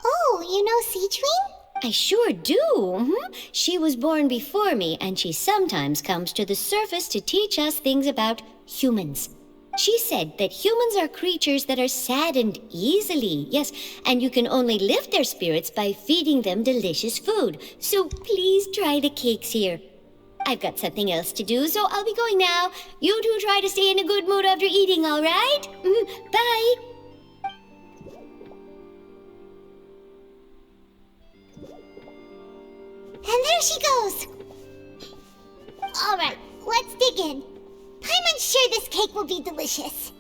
Oh, you know Sijuin? I sure do. She was born before me, and she sometimes comes to the surface to teach us things about humans. She said that humans are creatures that are saddened easily, yes, and you can only lift their spirits by feeding them delicious food. So please try the cakes here. I've got something else to do, so I'll be going now. You two try to stay in a good mood after eating, all right? Bye. And there she goes. All right, let's dig in. Paimon's sure this cake will be delicious.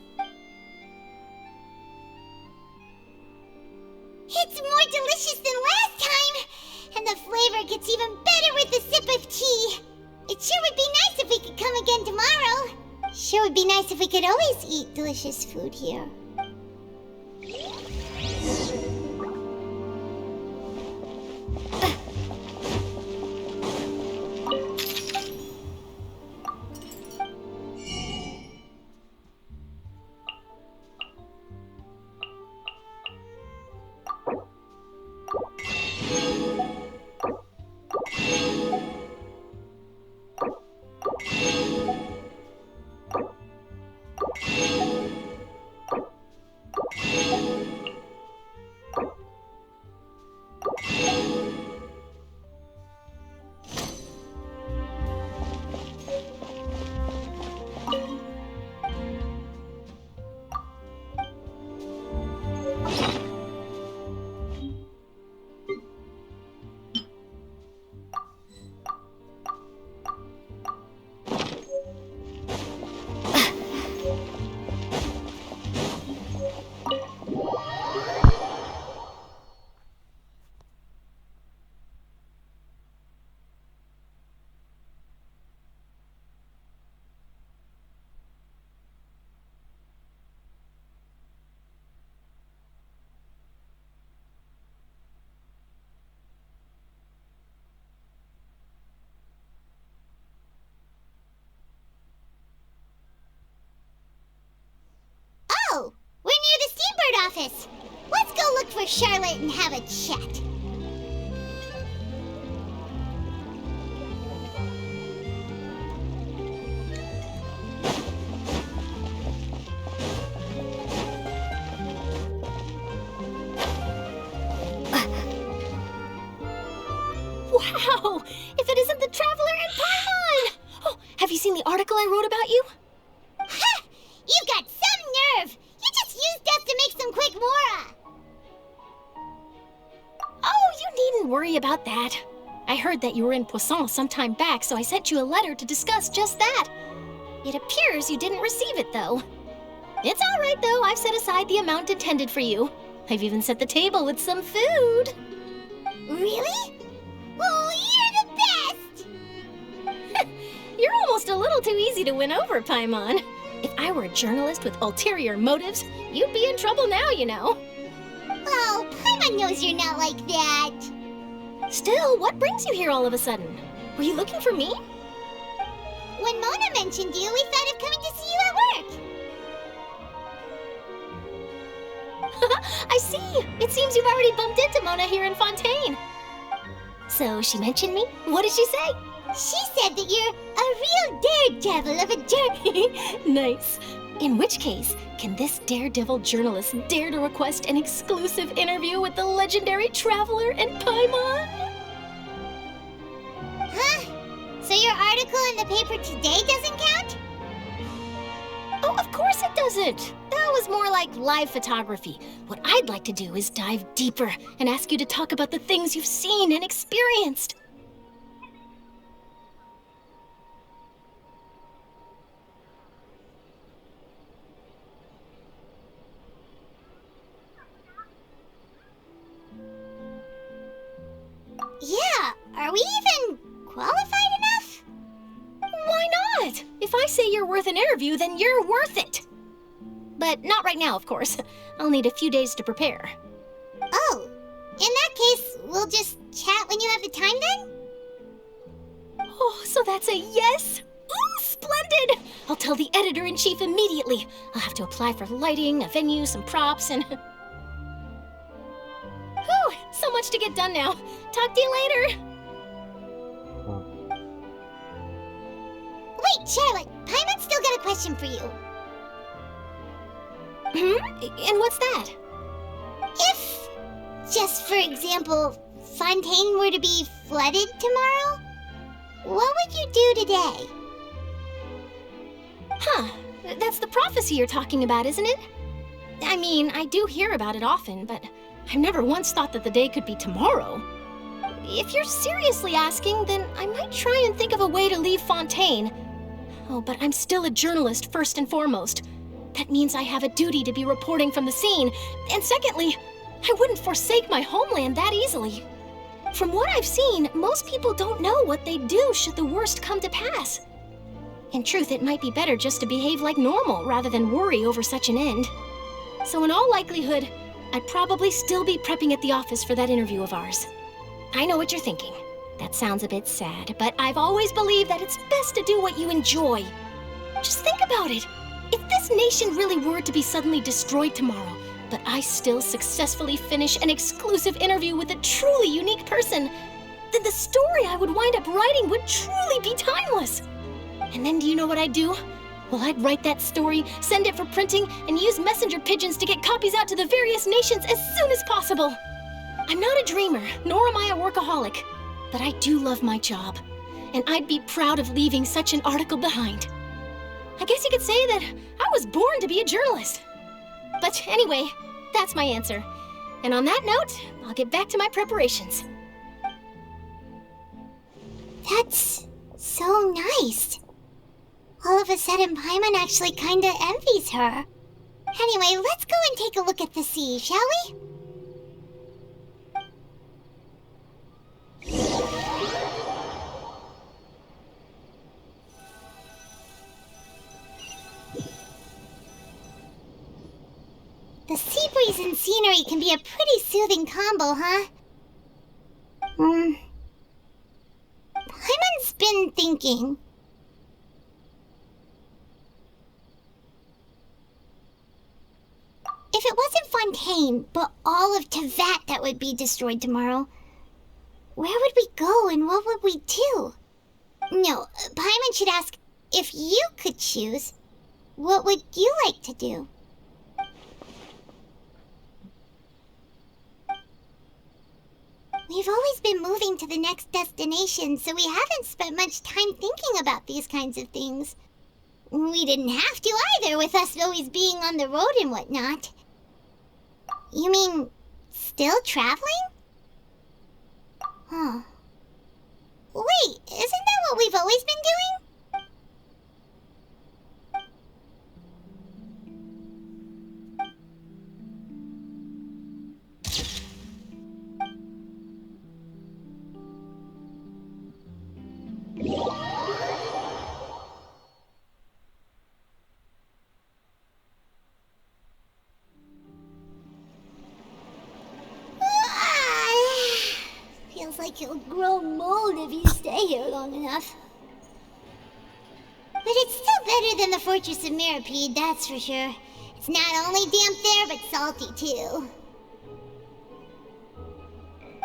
It's more delicious than last time, and the flavor gets even better with a sip of tea. It sure would be nice if we could come again tomorrow. Sure would be nice if we could always eat delicious food here. Oh, we're near the Steambird office. Let's go look for Charlotte and have a chat. Wow! If it isn't the Traveler and Paimon! Oh, have you seen the article I wrote about you? Ha! You've got some nerve! You just used us to make some quick mora! Oh, you needn't worry about that. I heard that you were in Poisson some time back, so I sent you a letter to discuss just that. It appears you didn't receive it, though. It's all right, though. I've set aside the amount intended for you. I've even set the table with some food. Really? Oh, you're the best! You're almost a little too easy to win over, Paimon. If I were a journalist with ulterior motives, you'd be in trouble now, you know. Oh, Paimon knows you're not like that. Still, what brings you here all of a sudden? Were you looking for me? When Mona mentioned you, we thought of coming to see you at work. I see! It seems you've already bumped into Mona here in Fontaine. So she mentioned me? What did she say? She said that you're a real daredevil of a journey. Nice. In which case, can this daredevil journalist dare to request an exclusive interview with the legendary traveler and Paimon? Huh? So your article in the paper today doesn't count? Oh, of course it doesn't. That was more like live photography. What I'd like to do is dive deeper and ask you to talk about the things you've seen and experienced. Yeah, are we even qualified enough? Why not? If I say you're worth an interview, then you're worth it. But not right now, of course. I'll need a few days to prepare. Oh, in that case, we'll just chat when you have the time then? Oh, so that's a yes? Ooh, splendid! I'll tell the editor-in-chief immediately. I'll have to apply for lighting, a venue, some props, and... Whew, so much to get done now. Talk to you later. Wait, Charlotte, Paimon's still got a question for you. And what's that? If, just for example, Fontaine were to be flooded tomorrow, what would you do today? Huh, that's the prophecy you're talking about, isn't it? I mean, I do hear about it often, but I've never once thought that the day could be tomorrow. If you're seriously asking, then I might try and think of a way to leave Fontaine. Oh, but I'm still a journalist first and foremost. That means I have a duty to be reporting from the scene. And secondly, I wouldn't forsake my homeland that easily. From what I've seen, most people don't know what they'd do should the worst come to pass. In truth, it might be better just to behave like normal rather than worry over such an end. So in all likelihood, I'd probably still be prepping at the office for that interview of ours. I know what you're thinking. That sounds a bit sad, but I've always believed that it's best to do what you enjoy. Just think about it. If this nation really were to be suddenly destroyed tomorrow, but I still successfully finish an exclusive interview with a truly unique person, then the story I would wind up writing would truly be timeless. And then do you know what I'd do? Well, I'd write that story, send it for printing, and use messenger pigeons to get copies out to the various nations as soon as possible. I'm not a dreamer, nor am I a workaholic, but I do love my job, and I'd be proud of leaving such an article behind. I guess you could say that I was born to be a journalist. But anyway, that's my answer. And on that note, I'll get back to my preparations. That's so nice. All of a sudden, Paimon actually kinda envies her. Anyway, let's go and take a look at the sea, shall we? The sea breeze and scenery can be a pretty soothing combo, huh? Paimon's been thinking. If it wasn't Fontaine, but all of Tevat that would be destroyed tomorrow, where would we go and what would we do? No, Paimon should ask, if you could choose, what would you like to do? We've always been moving to the next destination, so we haven't spent much time thinking about these kinds of things. We didn't have to either, with us always being on the road and whatnot. You mean, still traveling? Huh. Wait, isn't that what we've always been doing? Feels like you'll grow mold if you stay here long enough. But it's still better than the Fortress of Mirapede, that's for sure. It's not only damp there, but salty too.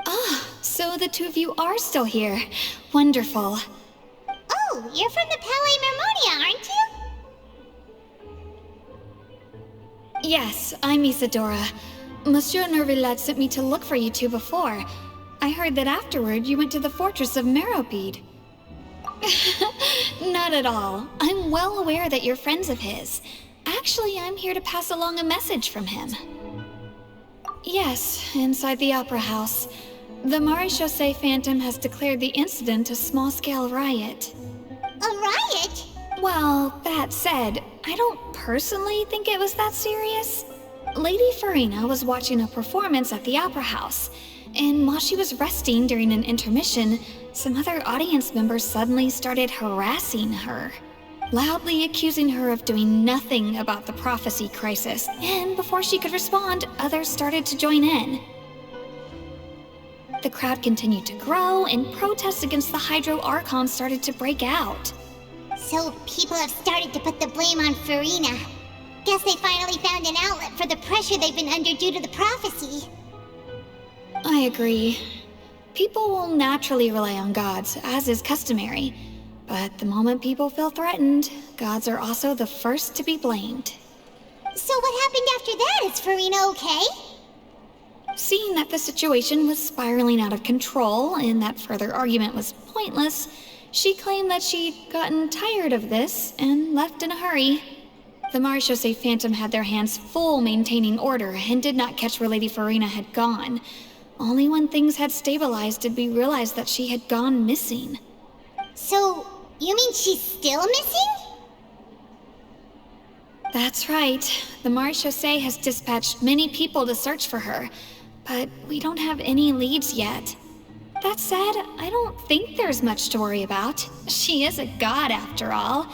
Ah, so the two of you are still here. Wonderful. Oh, you're from the Palais Mermonia, aren't you? Yes, I'm Isadora. Monsieur Nervillet sent me to look for you two before. I heard that afterward you went to the Fortress of Meropide. Not at all. I'm well aware that you're friends of his. Actually, I'm here to pass along a message from him. Yes, inside the Opera House. The Maréchaussée Phantom has declared the incident a small-scale riot. A riot? Well, that said, I don't personally think it was that serious. Lady Furina was watching a performance at the Opera House, and while she was resting during an intermission, some other audience members suddenly started harassing her, loudly accusing her of doing nothing about the prophecy crisis, and before she could respond, others started to join in. The crowd continued to grow, and protests against the Hydro Archon started to break out. So people have started to put the blame on Furina. Guess they finally found an outlet for the pressure they've been under due to the prophecy. I agree. People will naturally rely on gods, as is customary. But the moment people feel threatened, gods are also the first to be blamed. So what happened after that? Is Furina okay? Seeing that the situation was spiraling out of control and that further argument was pointless, she claimed that she'd gotten tired of this and left in a hurry. The Maréchaussée Phantom had their hands full maintaining order and did not catch where Lady Furina had gone. Only when things had stabilized did we realize that she had gone missing. So, you mean she's still missing? That's right. The Maréchaussée has dispatched many people to search for her, but we don't have any leads yet. That said, I don't think there's much to worry about. She is a god after all.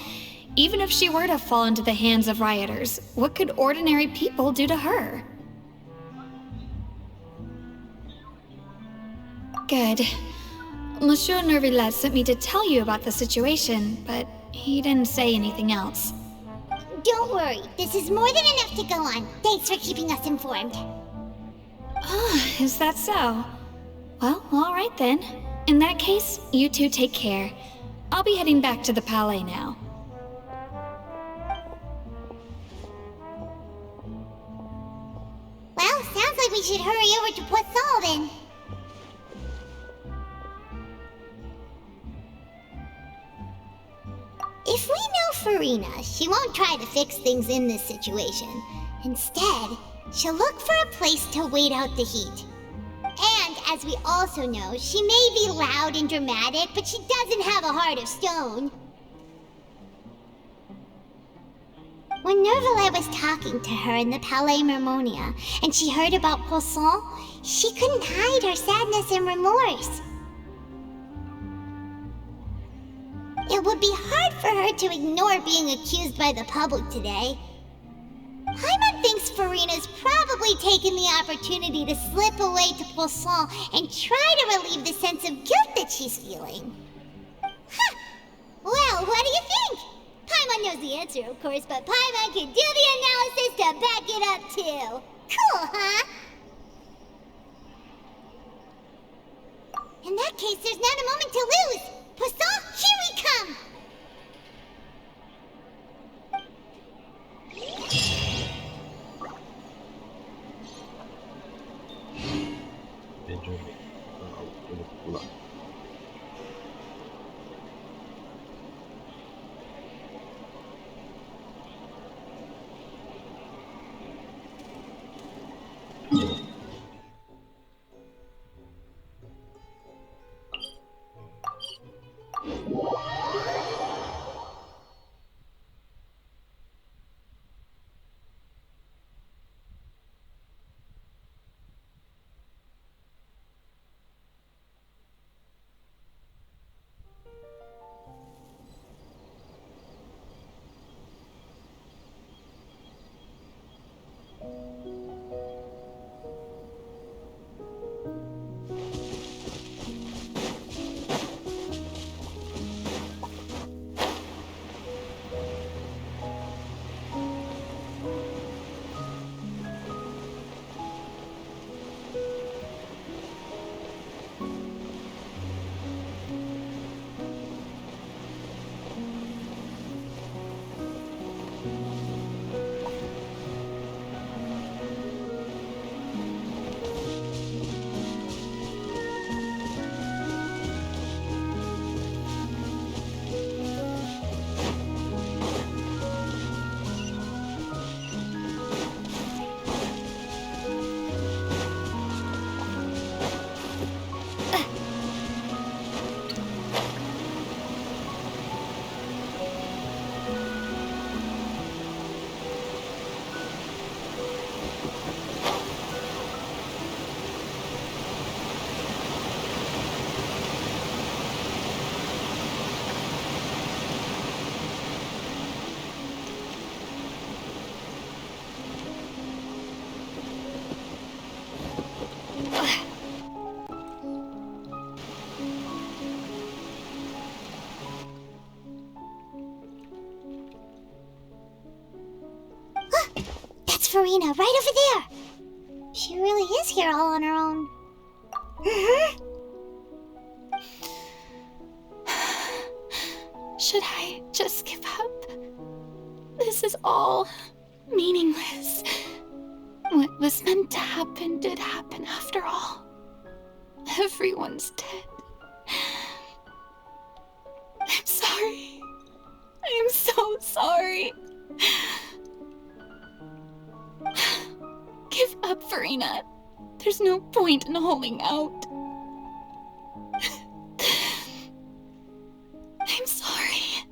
Even if she were to fall into the hands of rioters, what could ordinary people do to her? Good. Monsieur Nervillet sent me to tell you about the situation, but he didn't say anything else. Don't worry, this is more than enough to go on. Thanks for keeping us informed. Ah, is that so? Well, all right then. In that case, you two take care. I'll be heading back to the Palais now. Well, sounds like we should hurry over to Poisson then. If we know Furina, she won't try to fix things in this situation. Instead, she'll look for a place to wait out the heat. And, as we also know, she may be loud and dramatic, but she doesn't have a heart of stone. When Nervillet was talking to her in the Palais Mermonia, and she heard about Poisson, she couldn't hide her sadness and remorse. It would be hard for her to ignore being accused by the public today. Paimon thinks Furina's probably taken the opportunity to slip away to Poisson and try to relieve the sense of guilt that she's feeling. Huh! Well, what do you think? Paimon knows the answer, of course, but Paimon can do the analysis to back it up, too. Cool, huh? In that case, there's not a moment to lose. Poisson, here we come! Furina, right over there. She really is here all on her own. Should I just give up? This is all meaningless. What was meant to happen did happen after all. Everyone's dead. I'm sorry. I am so sorry. Give up, Furina. There's no point in holding out. I'm sorry.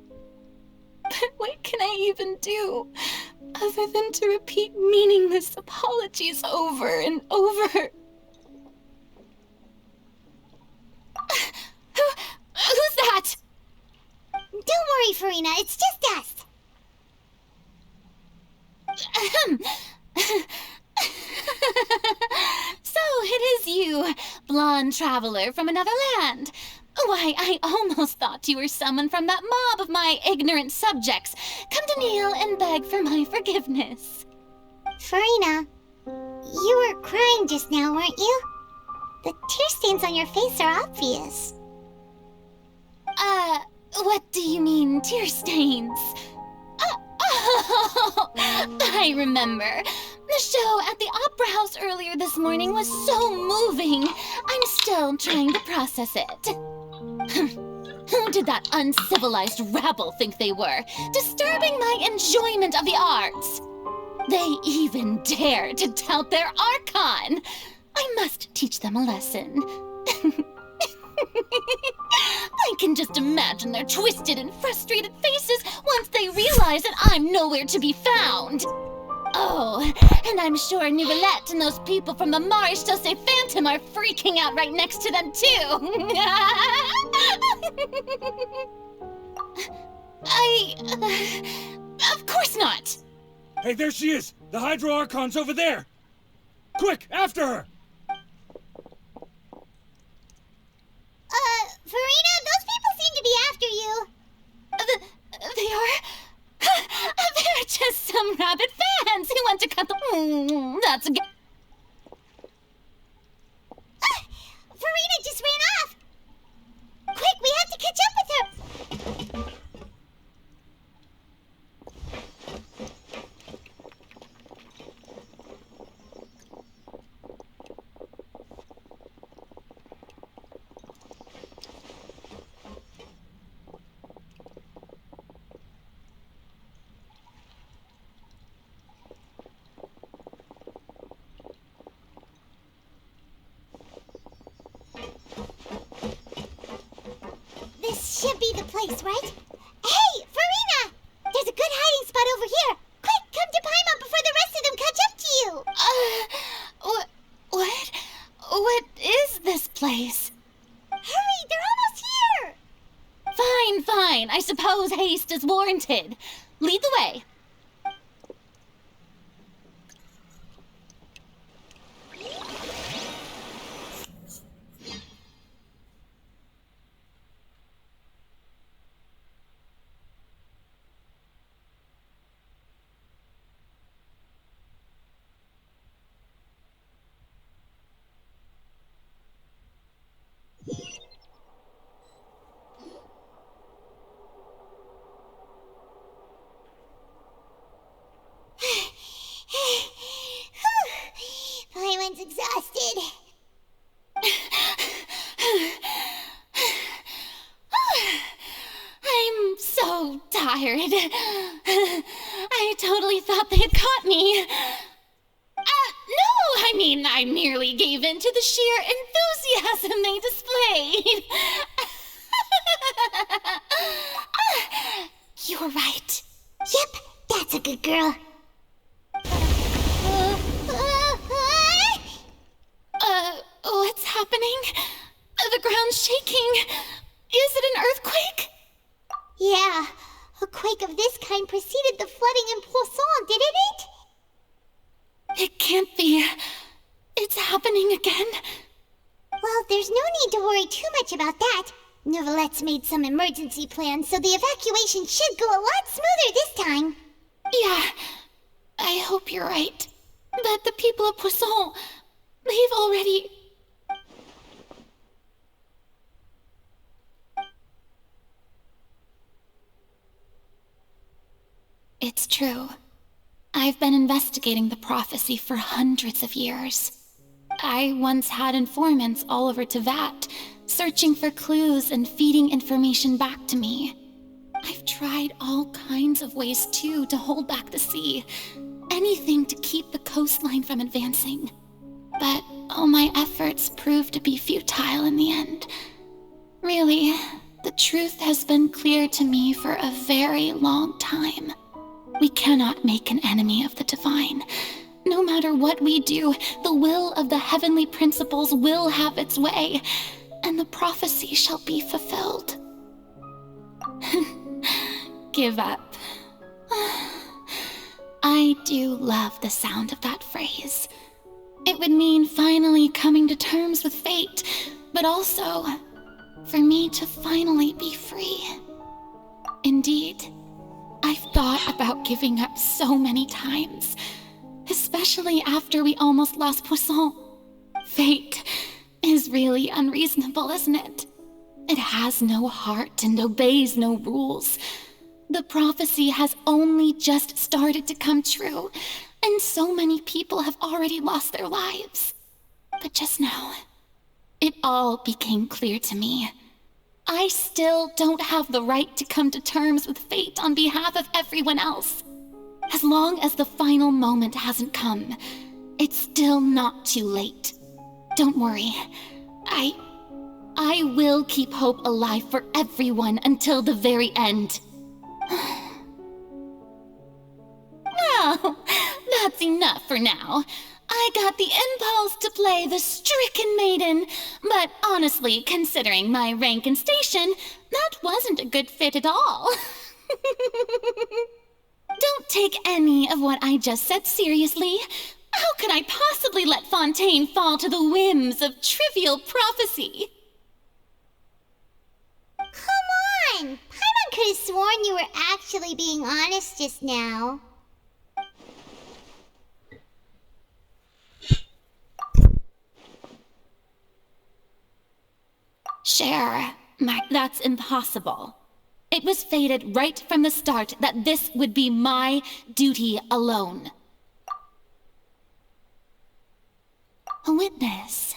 But what can I even do other than to repeat meaningless apologies over and over? Who's that? Don't worry, Furina, it's just us. So it is you, blonde traveler from another land. Why, I almost thought you were someone from that mob of my ignorant subjects, come to kneel and beg for my forgiveness. Furina, you were crying just now, weren't you? The tear stains on your face are obvious. What do you mean, tear stains? Oh, I remember. The show at the Opera House earlier this morning was so moving. I'm still trying to process it. Who did that uncivilized rabble think they were, disturbing my enjoyment of the arts? They even dare to tout their Archon. I must teach them a lesson. I can just imagine their twisted and frustrated faces once they realize that I'm nowhere to be found. Oh, and I'm sure Nouvellette and those people from the Maréchaussée Phantom are freaking out right next to them, too. Of course not. Hey, there she is! The Hydro Archon's over there! Quick, after her! Furina, those people seem to be after you. They are? They're just some rabid fans who want to cut the... That's a... Furina just ran off. Quick, we have to catch up with her. This should be the place, right? Hey, Furina! There's a good hiding spot over here. Quick, come to Paimon before the rest of them catch up to you. What is this place? Hurry, they're almost here. Fine. I suppose haste is warranted. Lead the way. Paimon's exhausted. I'm so tired. I totally thought they had caught me. No, I merely gave in to the sheer enthusiasm they displayed. You're right. Yep, that's a good girl. What's happening? The ground's shaking. Is it an earthquake? Yeah, a quake of this kind preceded the flooding in Poisson, didn't it? It can't be. It's happening again. Well, there's no need to worry too much about that. Nouvellette's made some emergency plans, so the evacuation should go a lot smoother this time. Yeah, I hope you're right. But the people of Poisson, they've already... It's true. I've been investigating the prophecy for hundreds of years. I once had informants all over Tevat, searching for clues and feeding information back to me. I've tried all kinds of ways, too, to hold back the sea. Anything to keep the coastline from advancing. But all my efforts proved to be futile in the end. Really, the truth has been clear to me for a very long time. We cannot make an enemy of the divine. No matter what we do, the will of the heavenly principles will have its way, and the prophecy shall be fulfilled. Give up. I do love the sound of that phrase. It would mean finally coming to terms with fate, but also for me to finally be free. Indeed, I've thought about giving up so many times, especially after we almost lost Poisson. Fate is really unreasonable, isn't it? It has no heart and obeys no rules. The prophecy has only just started to come true, and so many people have already lost their lives. But just now, it all became clear to me. I still don't have the right to come to terms with fate on behalf of everyone else. As long as the final moment hasn't come, it's still not too late. Don't worry. I will keep hope alive for everyone until the very end. Well, that's enough for now. I got the impulse to play the stricken maiden, but honestly, considering my rank and station, that wasn't a good fit at all. Don't take any of what I just said seriously. How could I possibly let Fontaine fall to the whims of trivial prophecy? Come on! Paimon could have sworn you were actually being honest just now. Cher, that's impossible. It was fated right from the start that this would be my duty alone. A witness.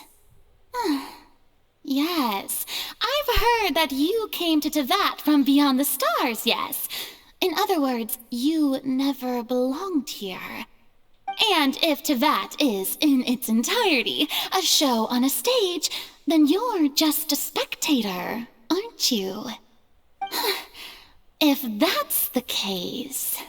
Yes, I've heard that you came to Tevat from beyond the stars, yes. In other words, you never belonged here. And if Tevat is, in its entirety, a show on a stage, then you're just a spectator, aren't you? If that's the case...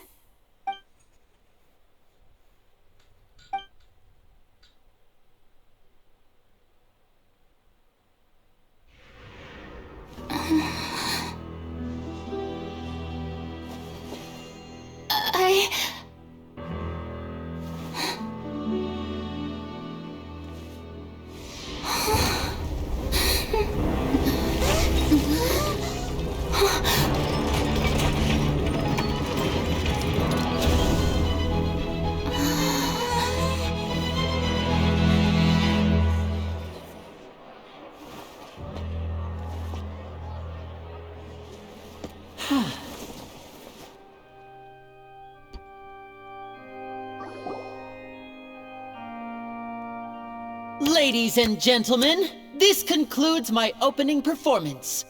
Ladies and gentlemen, this concludes my opening performance.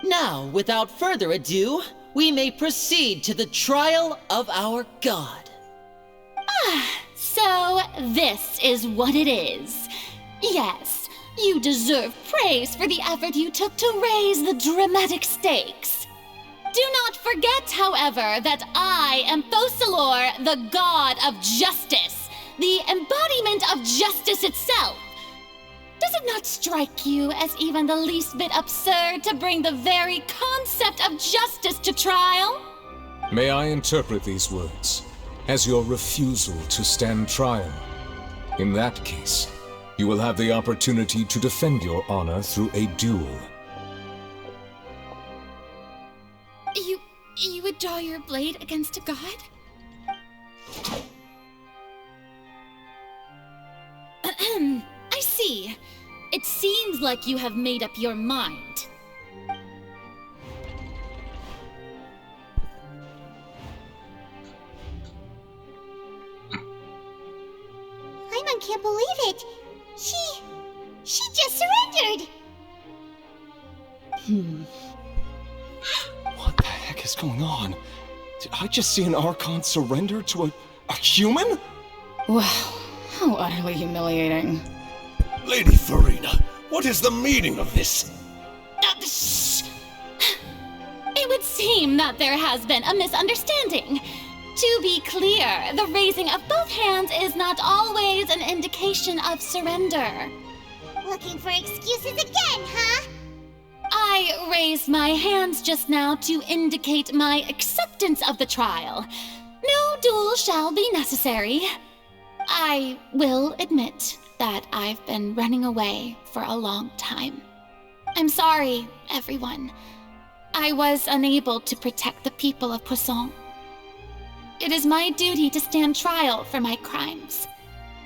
Now, without further ado, we may proceed to the trial of our god. So this is what it is. Yes, you deserve praise for the effort you took to raise the dramatic stakes. Do not forget, however, that I am Focalor, the god of justice, the embodiment of justice itself. Does it not strike you as even the least bit absurd to bring the very concept of justice to trial? May I interpret these words as your refusal to stand trial? In that case, you will have the opportunity to defend your honor through a duel. You would draw your blade against a god? seems like you have made up your mind. Paimon can't believe it. She just surrendered. What the heck is going on? Did I just see an Archon surrender to a human? Wow, how utterly humiliating. Lady Furina, what is the meaning of this? Shh! It would seem that there has been a misunderstanding. To be clear, the raising of both hands is not always an indication of surrender. Looking for excuses again, huh? I raised my hands just now to indicate my acceptance of the trial. No duel shall be necessary. I will admit that I've been running away for a long time. I'm sorry, everyone. I was unable to protect the people of Poisson. It is my duty to stand trial for my crimes.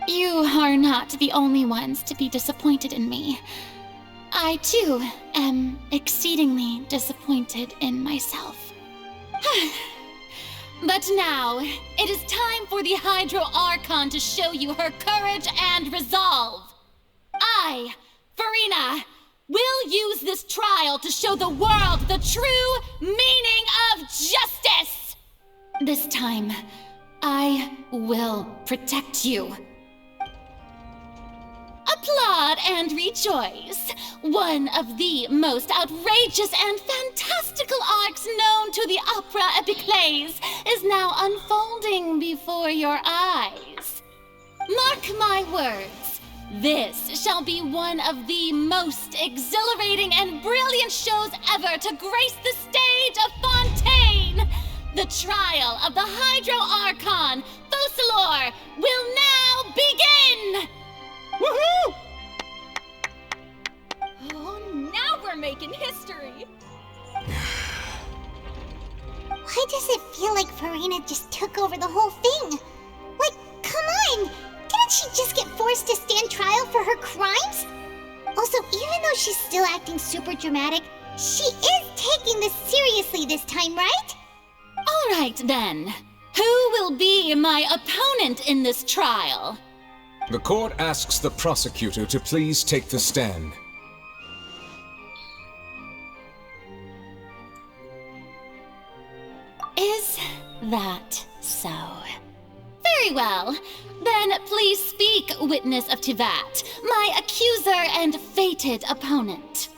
You are not the only ones to be disappointed in me. I, too, am exceedingly disappointed in myself. But now, it is time for the Hydro Archon to show you her courage and resolve. I, Furina, will use this trial to show the world the true meaning of justice! This time, I will protect you. Applaud and rejoice! One of the most outrageous and fantastical arcs known to the opera epiclese is now unfolding before your eyes. Mark my words, this shall be one of the most exhilarating and brilliant shows ever to grace the stage of Fontaine! The trial of the Hydro Archon, Focalor, will now begin! Woohoo! Oh, now we're making history! Why does it feel like Furina just took over the whole thing? Like, come on! Didn't she just get forced to stand trial for her crimes? Also, even though she's still acting super dramatic, she is taking this seriously this time, right? All right, then. Who will be my opponent in this trial? The court asks the prosecutor to please take the stand. Is that so? Very well. Then please speak, witness of Tivat, my accuser and fated opponent.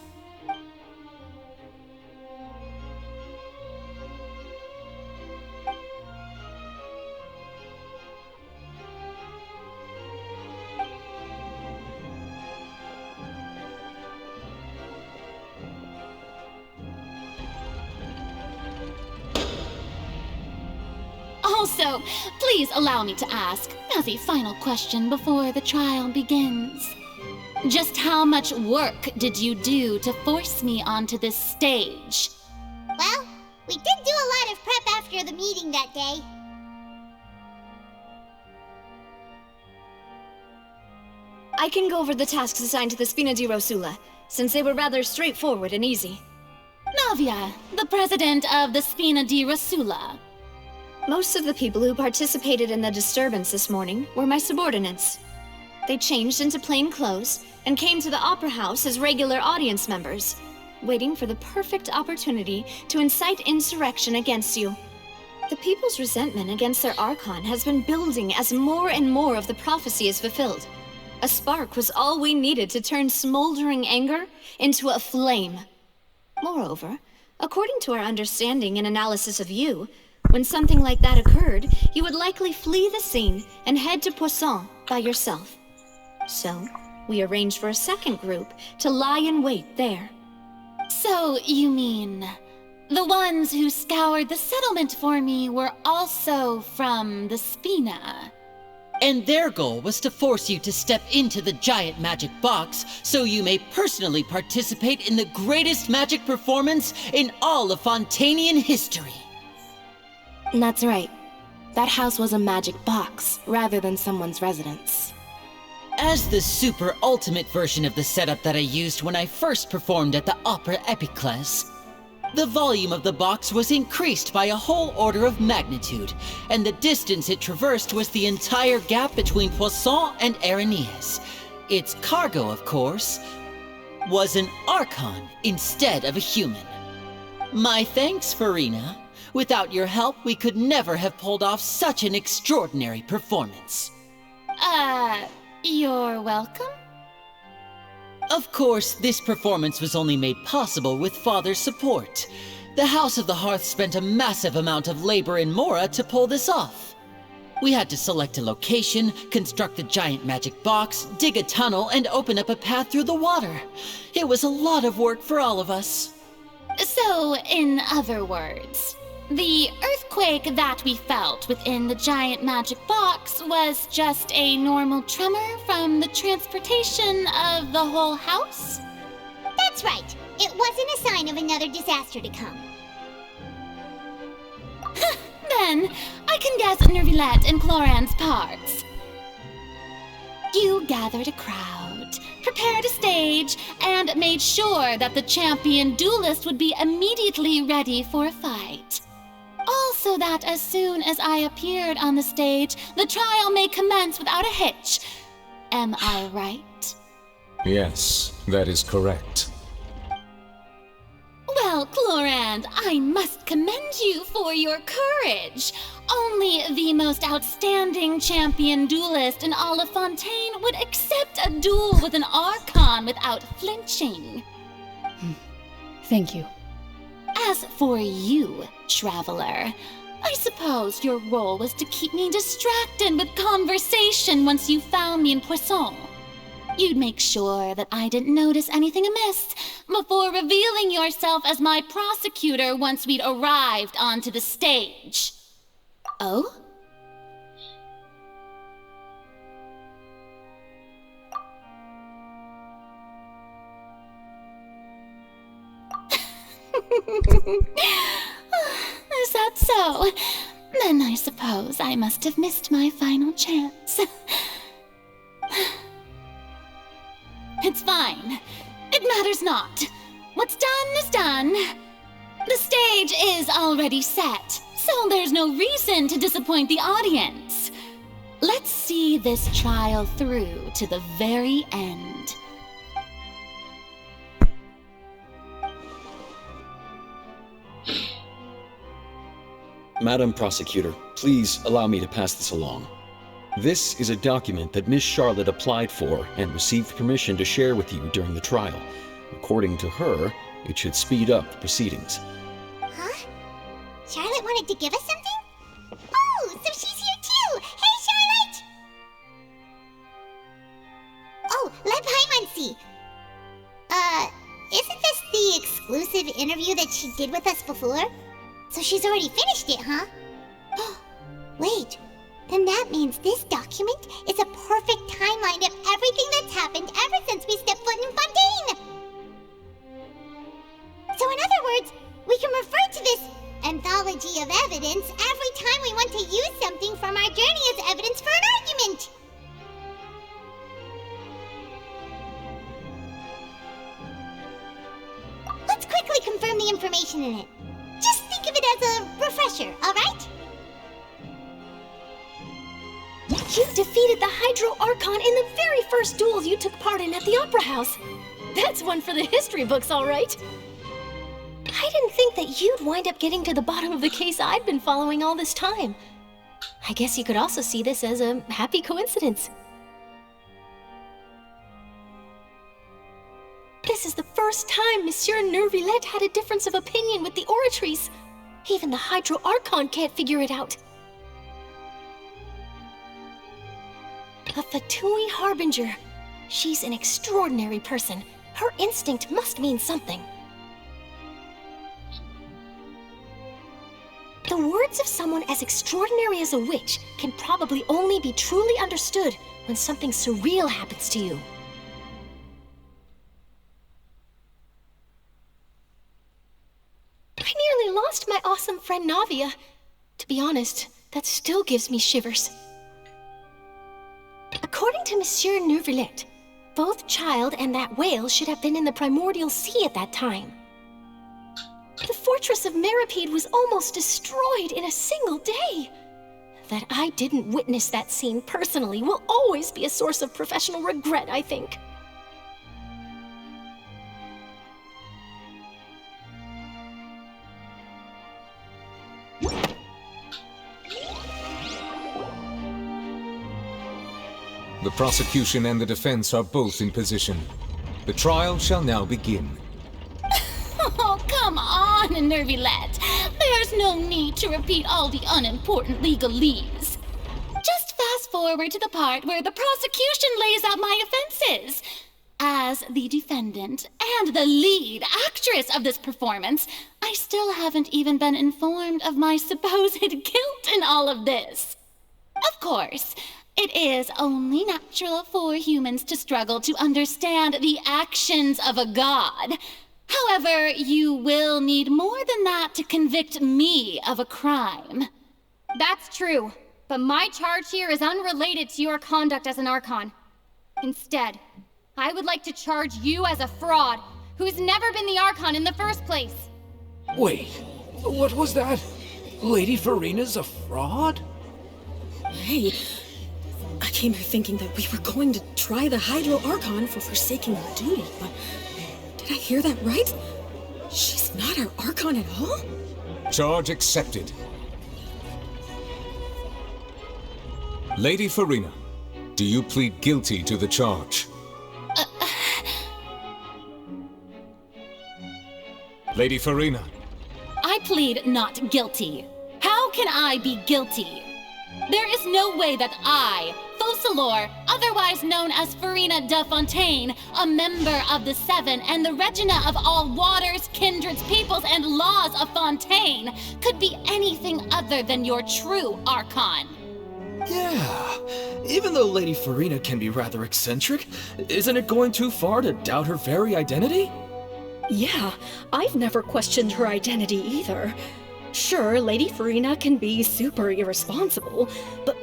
Also, please allow me to ask, as a final question before the trial begins. Just how much work did you do to force me onto this stage? Well, we did do a lot of prep after the meeting that day. I can go over the tasks assigned to the Spina di Rosula, since they were rather straightforward and easy. Navia, the president of the Spina di Rosula. Most of the people who participated in the disturbance this morning were my subordinates. They changed into plain clothes and came to the Opera House as regular audience members, waiting for the perfect opportunity to incite insurrection against you. The people's resentment against their Archon has been building as more and more of the prophecy is fulfilled. A spark was all we needed to turn smoldering anger into a flame. Moreover, according to our understanding and analysis of you, when something like that occurred, you would likely flee the scene and head to Poisson by yourself. So, we arranged for a second group to lie in wait there. So, you mean, the ones who scoured the settlement for me were also from the Spina? And their goal was to force you to step into the giant magic box so you may personally participate in the greatest magic performance in all of Fontainian history. That's right. That house was a magic box, rather than someone's residence. As the super ultimate version of the setup that I used when I first performed at the Opera Epiclese, the volume of the box was increased by a whole order of magnitude, and the distance it traversed was the entire gap between Poisson and Arenias. Its cargo, of course, was an Archon instead of a human. My thanks, Furina. Without your help, we could never have pulled off such an extraordinary performance. You're welcome? Of course, this performance was only made possible with Father's support. The House of the Hearth spent a massive amount of labor in Mora to pull this off. We had to select a location, construct the giant magic box, dig a tunnel, and open up a path through the water. It was a lot of work for all of us. So, in other words, the earthquake that we felt within the giant magic box was just a normal tremor from the transportation of the whole house? That's right. It wasn't a sign of another disaster to come. Then, I can guess Nervillette and Cloran's parts. You gathered a crowd, prepared a stage, and made sure that the champion duelist would be immediately ready for a fight. Also that as soon as I appeared on the stage, the trial may commence without a hitch. Am I right? Yes, that is correct. Well, Clorand, I must commend you for your courage. Only the most outstanding champion duelist in all of Fontaine would accept a duel with an Archon without flinching. Thank you. As for you, Traveler, I suppose your role was to keep me distracted with conversation once you found me in Poisson. You'd make sure that I didn't notice anything amiss before revealing yourself as my prosecutor once we'd arrived onto the stage. Oh? Is that so? Then I suppose I must have missed my final chance. It's fine. It matters not. What's done is done. The stage is already set, so there's no reason to disappoint the audience. Let's see this trial through to the very end. Madam Prosecutor, please allow me to pass this along. This is a document that Miss Charlotte applied for and received permission to share with you during the trial. According to her, it should speed up the proceedings. Huh? Charlotte wanted to give us something? Oh, so she's here too! Hey, Charlotte! Oh, let Paimon see. Isn't this the exclusive interview that she did with us before? So she's already finished it, huh? Wait, then that means this document is a perfect timeline of everything that's happened ever since we stepped foot in Fontaine! So in other words, we can refer to this anthology of evidence every time we want to use something from our journey as evidence for an argument! Let's quickly confirm the information in it. Just think of it as a refresher, alright? You defeated the Hydro Archon in the very first duel you took part in at the Opera House. That's one for the history books, all right. I didn't think that you'd wind up getting to the bottom of the case I'd been following all this time. I guess you could also see this as a happy coincidence. This is the first time Monsieur Nervillette had a difference of opinion with the Oratrice. Even the Hydro Archon can't figure it out. A Fatui Harbinger. She's an extraordinary person. Her instinct must mean something. The words of someone as extraordinary as a witch can probably only be truly understood when something surreal happens to you. I nearly lost my awesome friend Navia. To be honest, that still gives me shivers. According to Monsieur Neuvillette. Both child and that whale should have been in the primordial sea at that time. The fortress of Meripede was almost destroyed in a single day. That I didn't witness that scene personally will always be a source of professional regret, I think. The prosecution and the defense are both in position. The trial shall now begin. Oh, come on, Neuvillette. There's no need to repeat all the unimportant legalese. Just fast forward to the part where the prosecution lays out my offenses. As the defendant and the lead actress of this performance, I still haven't even been informed of my supposed guilt in all of this. Of course, it is only natural for humans to struggle to understand the actions of a god. However, you will need more than that to convict me of a crime. That's true, but my charge here is unrelated to your conduct as an Archon. Instead, I would like to charge you as a fraud who's never been the Archon in the first place. Wait, what was that? Lady Furina's a fraud? Hey, I came here thinking that we were going to try the Hydro Archon for forsaking her duty, but did I hear that right? She's not our Archon at all? Charge accepted. Lady Furina, do you plead guilty to the charge? Lady Furina. I plead not guilty. How can I be guilty? There is no way that I, Focalor, otherwise known as Furina de Fontaine, a member of the Seven and the Regina of all waters, kindreds, peoples, and laws of Fontaine, could be anything other than your true Archon. Yeah, even though Lady Furina can be rather eccentric, isn't it going too far to doubt her very identity? Yeah, I've never questioned her identity either. Sure, Lady Furina can be super irresponsible, but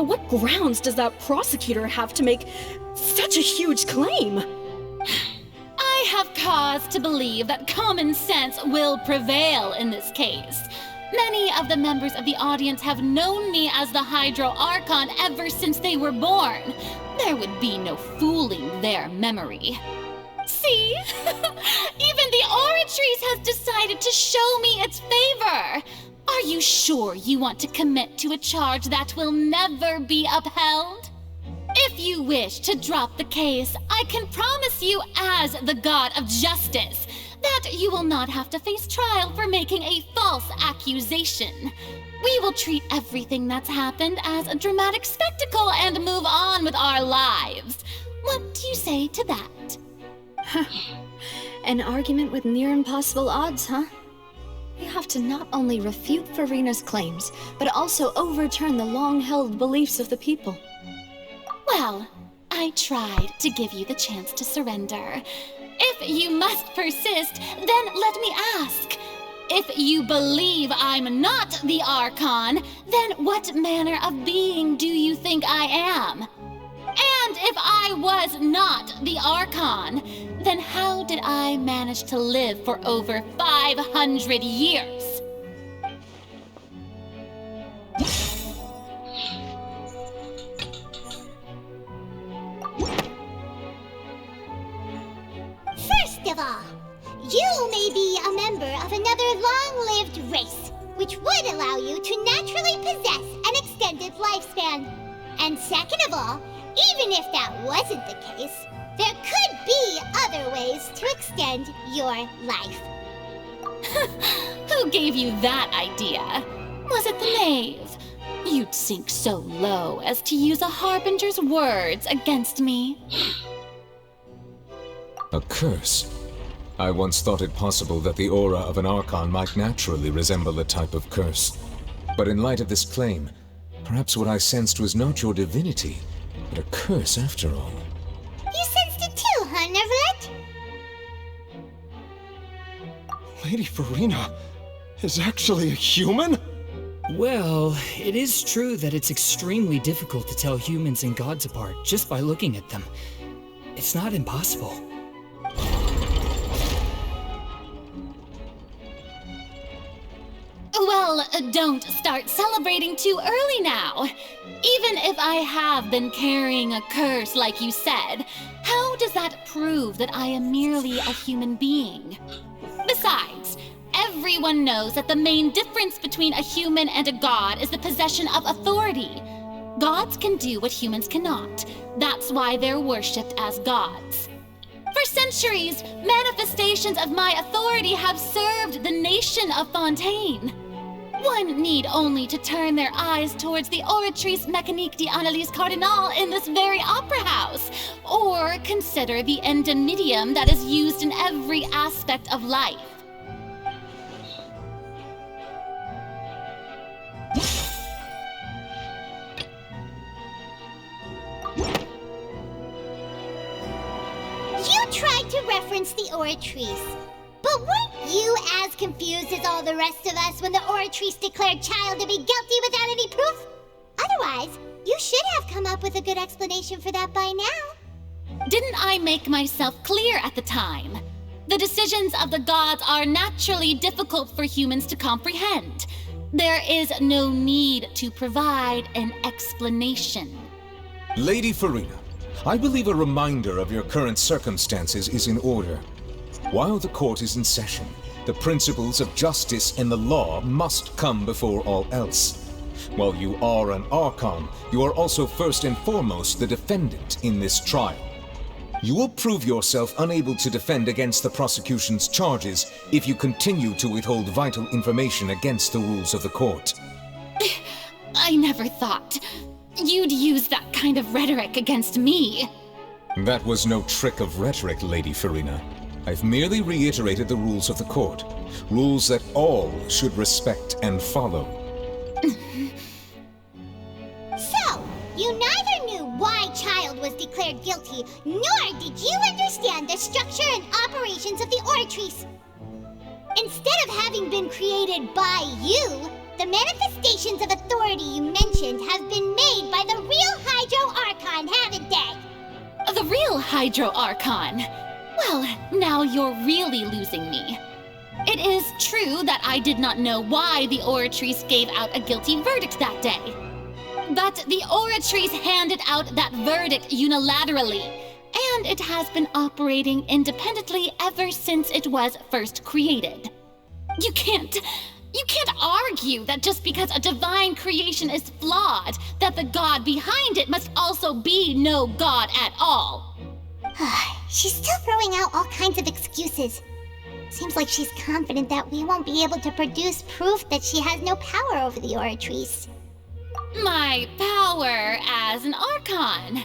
what grounds does that prosecutor have to make such a huge claim? I have cause to believe that common sense will prevail in this case. Many of the members of the audience have known me as the Hydro Archon ever since they were born. There would be no fooling their memory. See? Even the Oratrice has decided to show me its favor. Are you sure you want to commit to a charge that will never be upheld? If you wish to drop the case, I can promise you as the God of Justice that you will not have to face trial for making a false accusation. We will treat everything that's happened as a dramatic spectacle and move on with our lives. What do you say to that? An argument with near impossible odds, huh? We have to not only refute Furina's claims, but also overturn the long-held beliefs of the people. Well, I tried to give you the chance to surrender. If you must persist, then let me ask. If you believe I'm not the Archon, then what manner of being do you think I am? And if I was not the Archon, then how did I manage to live for over 500 years? First of all, you may be a member of another long-lived race, which would allow you to naturally possess an extended lifespan. And second of all, even if that wasn't the case, there could be other ways to extend your life. Who gave you that idea? Was it the knave? You'd sink so low as to use a harbinger's words against me. A curse? I once thought it possible that the aura of an Archon might naturally resemble a type of curse. But in light of this claim, perhaps what I sensed was not your divinity, but a curse after all. You sensed it too, huh, Neuvillette? Lady Furina is actually a human? Well, it is true that it's extremely difficult to tell humans and gods apart just by looking at them. It's not impossible. Well, don't start celebrating too early now. Even if I have been carrying a curse like you said, how does that prove that I am merely a human being? Besides, everyone knows that the main difference between a human and a god is the possession of authority. Gods can do what humans cannot. That's why they're worshipped as gods. For centuries, manifestations of my authority have served the nation of Fontaine. One need only to turn their eyes towards the Oratrice Mécanique d'Analyse Cardinal in this very opera house, or consider the endemnitium that is used in every aspect of life. You tried to reference the Oratrice, but weren't you as confused as all the rest of us when the Oratrice declared Child to be guilty without any proof? Otherwise, you should have come up with a good explanation for that by now. Didn't I make myself clear at the time? The decisions of the gods are naturally difficult for humans to comprehend. There is no need to provide an explanation. Lady Furina, I believe a reminder of your current circumstances is in order. While the court is in session, the principles of justice and the law must come before all else. While you are an Archon, you are also first and foremost the defendant in this trial. You will prove yourself unable to defend against the prosecution's charges if you continue to withhold vital information against the rules of the court. I never thought you'd use that kind of rhetoric against me. That was no trick of rhetoric, Lady Furina. I've merely reiterated the rules of the court. Rules that all should respect and follow. So, you neither knew why Child was declared guilty, nor did you understand the structure and operations of the Oratrice. Instead of having been created by you, the manifestations of authority you mentioned have been made by the real Hydro Archon, haven't they? The real Hydro Archon? Well, now you're really losing me. It is true that I did not know why the Oratrice gave out a guilty verdict that day. But the Oratrice handed out that verdict unilaterally, and it has been operating independently ever since it was first created. You can't argue that just because a divine creation is flawed, that the god behind it must also be no god at all. She's still throwing out all kinds of excuses. Seems like she's confident that we won't be able to produce proof that she has no power over the Oratrice. My power as an Archon?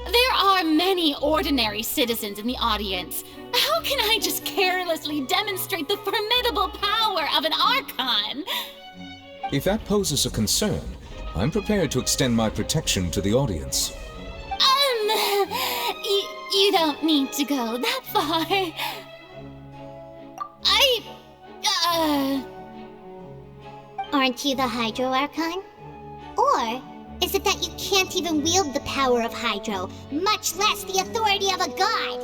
There are many ordinary citizens in the audience. How can I just carelessly demonstrate the formidable power of an Archon? If that poses a concern, I'm prepared to extend my protection to the audience. You don't need to go that far. Aren't you the Hydro Archon? Or is it that you can't even wield the power of Hydro, much less the authority of a god?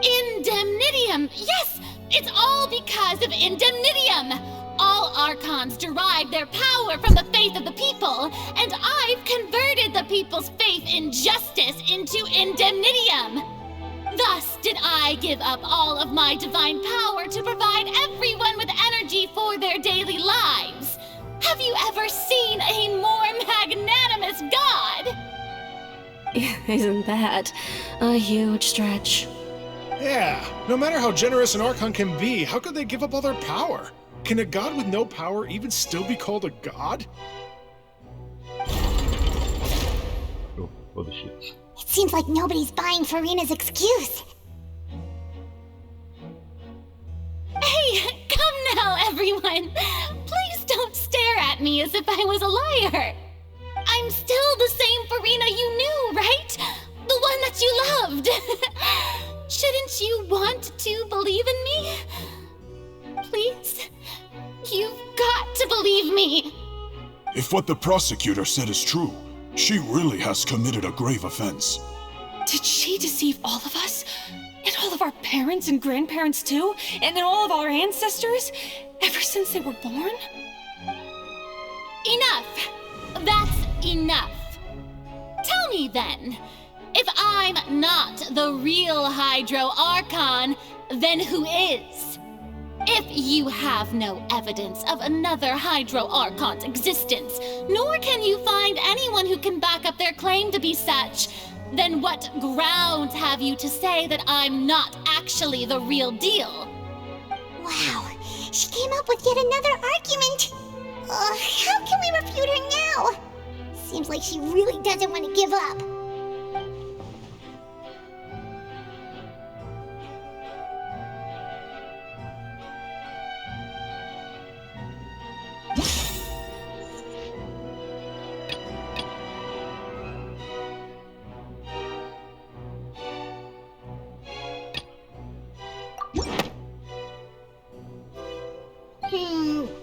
Indemnitium! Yes! It's all because of Indemnitium! All Archons derive their power from the faith of the people, and I've converted the people's faith in justice into Indemnitium! Thus did I give up all of my divine power to provide everyone with energy for their daily lives. Have you ever seen a more magnanimous god? Isn't that a huge stretch? Yeah, no matter how generous an Archon can be, how could they give up all their power? Can a god with no power even still be called a god? Oh, the shit. It seems like nobody's buying Furina's excuse. Hey, come now, everyone! Please don't stare at me as if I was a liar! I'm still the same Furina you knew, right? The one that you loved! Shouldn't you want to believe in me? Please? You've got to believe me! If what the prosecutor said is true, she really has committed a grave offense. Did she deceive all of us? And all of our parents and grandparents too? And then all of our ancestors? Ever since they were born? Enough! That's enough! Tell me then, if I'm not the real Hydro Archon, then who is? If you have no evidence of another Hydro Archon's existence, nor can you find anyone who can back up their claim to be such, then what grounds have you to say that I'm not actually the real deal? Wow, she came up with yet another argument. How can we refute her now? Seems like she really doesn't want to give up.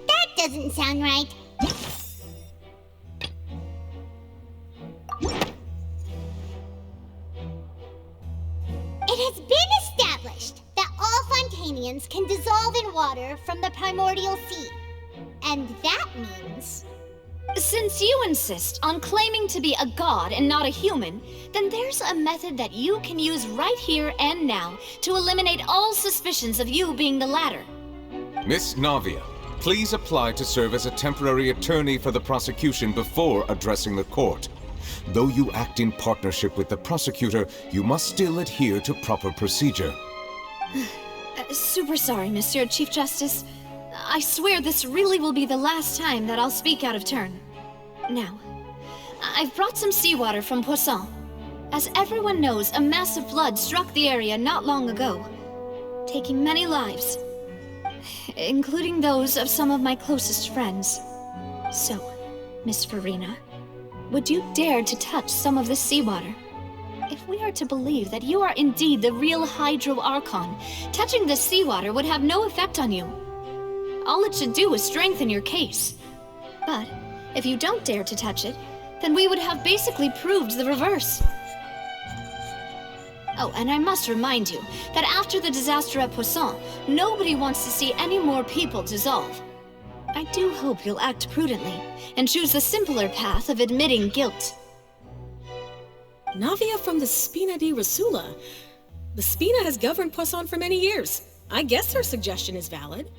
That doesn't sound right. It has been established that all Fontanians can dissolve in water from the primordial sea. And that means... Since you insist on claiming to be a god and not a human, then there's a method that you can use right here and now to eliminate all suspicions of you being the latter. Miss Navia, please apply to serve as a temporary attorney for the prosecution before addressing the court. Though you act in partnership with the prosecutor, you must still adhere to proper procedure. Super sorry, Monsieur Chief Justice. I swear this really will be the last time that I'll speak out of turn. Now, I've brought some seawater from Poisson. As everyone knows, a massive flood struck the area not long ago, taking many lives, including those of some of my closest friends. So, Miss Furina, would you dare to touch some of this seawater? If we are to believe that you are indeed the real Hydro Archon, touching this seawater would have no effect on you. All it should do is strengthen your case. But if you don't dare to touch it, then we would have basically proved the reverse. Oh, and I must remind you that after the disaster at Poisson, nobody wants to see any more people dissolve. I do hope you'll act prudently and choose the simpler path of admitting guilt. Navia from the Spina di Rosula. The Spina has governed Poisson for many years. I guess her suggestion is valid.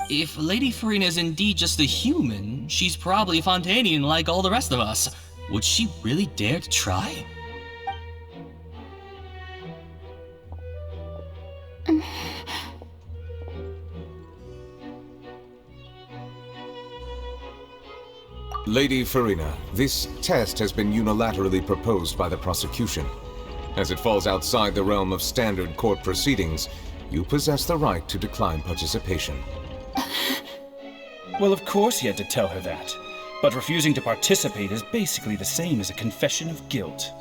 If Lady Furina is indeed just a human, she's probably Fontanian like all the rest of us. Would she really dare to try? Lady Furina, this test has been unilaterally proposed by the prosecution. As it falls outside the realm of standard court proceedings, you possess the right to decline participation. Well, of course you had to tell her that. But refusing to participate is basically the same as a confession of guilt.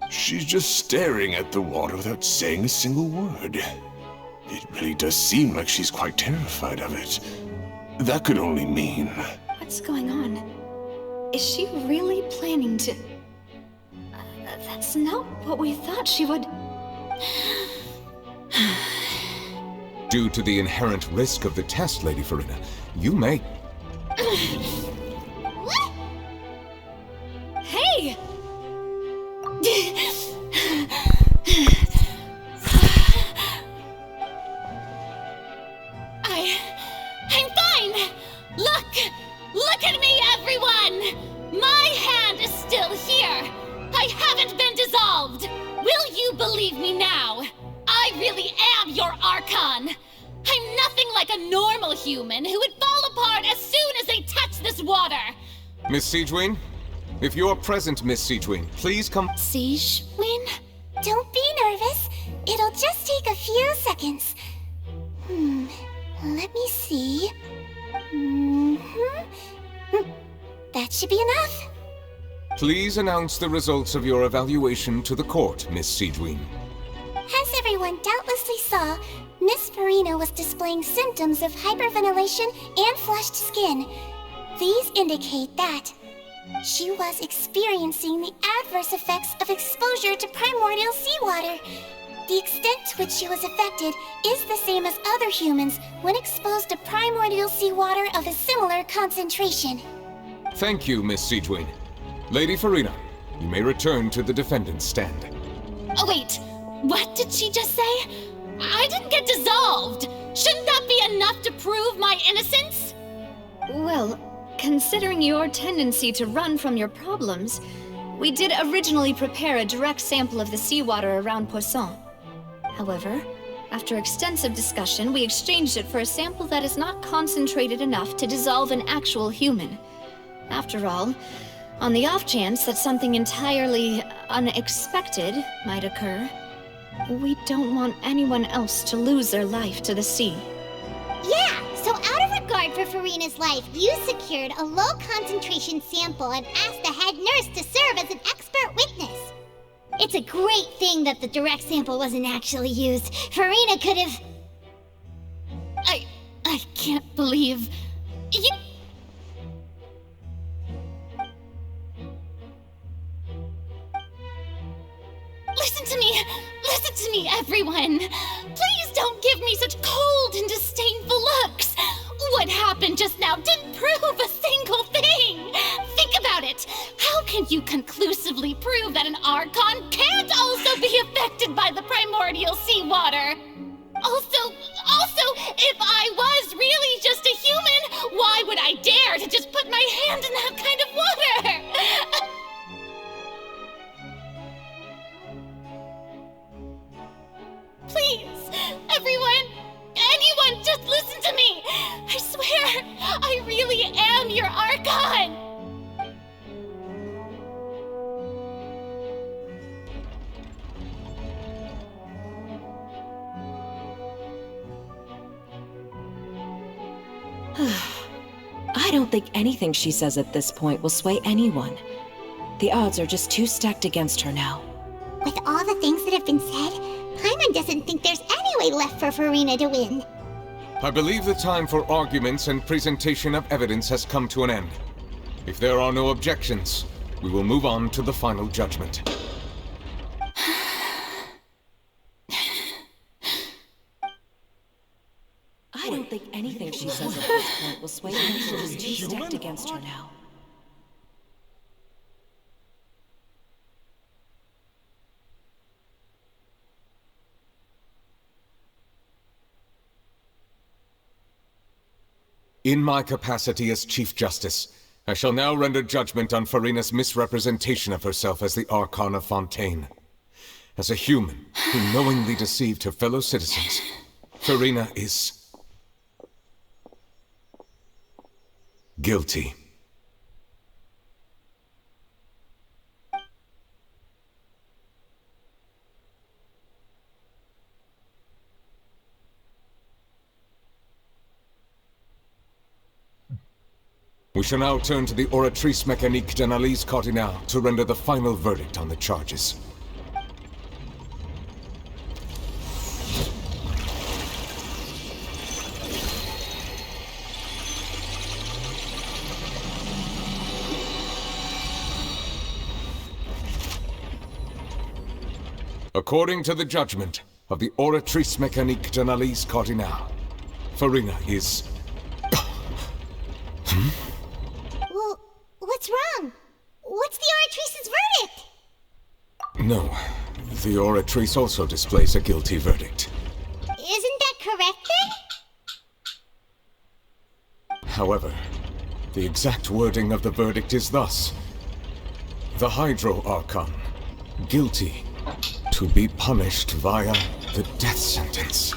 She's just staring at the water without saying a single word. It really does seem like she's quite terrified of it. That could only mean... What's going on? Is she really planning to... That's not what we thought she would... Due to the inherent risk of the test, Lady Furina, you may... What? Hey! I'm fine! Look at me, everyone! My hand is still here! I haven't been dissolved! Will you believe me now? I really am your Archon! I'm nothing like a normal human who would fall apart as soon as they touch this water! Miss Siegewin? If you're present, Miss Siegewin, please come... Siegewin? Don't be nervous. It'll just take a few seconds. Let me see. That should be enough. Please announce the results of your evaluation to the court, Miss Siegewin. As everyone doubtlessly saw, Miss Furina was displaying symptoms of hyperventilation and flushed skin. These indicate that she was experiencing the adverse effects of exposure to primordial seawater. The extent to which she was affected is the same as other humans when exposed to primordial seawater of a similar concentration. Thank you, Miss Seedwing. Lady Furina, you may return to the defendant's stand. Oh, wait. What did she just say? I didn't get dissolved. Shouldn't that be enough to prove my innocence? Well, considering your tendency to run from your problems, we did originally prepare a direct sample of the seawater around Poisson. However, after extensive discussion, we exchanged it for a sample that is not concentrated enough to dissolve an actual human. After all, on the off chance that something entirely unexpected might occur, we don't want anyone else to lose their life to the sea. Yeah, so out of regard for Furina's life, you secured a low-concentration sample and asked the head nurse to serve as an expert witness. It's a great thing that the direct sample wasn't actually used. Furina could have... I can't believe... You... Listen to me, everyone! Please don't give me such cold and disdainful looks! What happened just now didn't prove a single thing! Think about it! How can you conclusively prove that an Archon can't also be affected by the primordial seawater? Also, if I was really just a human, why would I dare to just put my hand in that kind of water? Please, everyone, anyone, just listen to me! I swear, I really am your Archon! I don't think anything she says at this point will sway anyone. The odds are just too stacked against her now. With all the things that have been said, Paimon doesn't think there's any way left for Furina to win. I believe the time for arguments and presentation of evidence has come to an end. If there are no objections, we will move on to the final judgment. I don't think anything she says at this point will sway anyone. She's too stacked against her now. In my capacity as Chief Justice, I shall now render judgment on Furina's misrepresentation of herself as the Archon of Fontaine. As a human who knowingly deceived her fellow citizens, Furina is... guilty. We shall now turn to the Oratrice Mécanique d'Analyse Cardinale to render the final verdict on the charges. According to the judgment of the Oratrice Mécanique d'Analyse Cardinale, Furina is... Well, what's wrong? What's the Oratrice's verdict? No, the Oratrice also displays a guilty verdict. Isn't that correct then? However, the exact wording of the verdict is thus. The Hydro Archon, guilty, to be punished via the death sentence.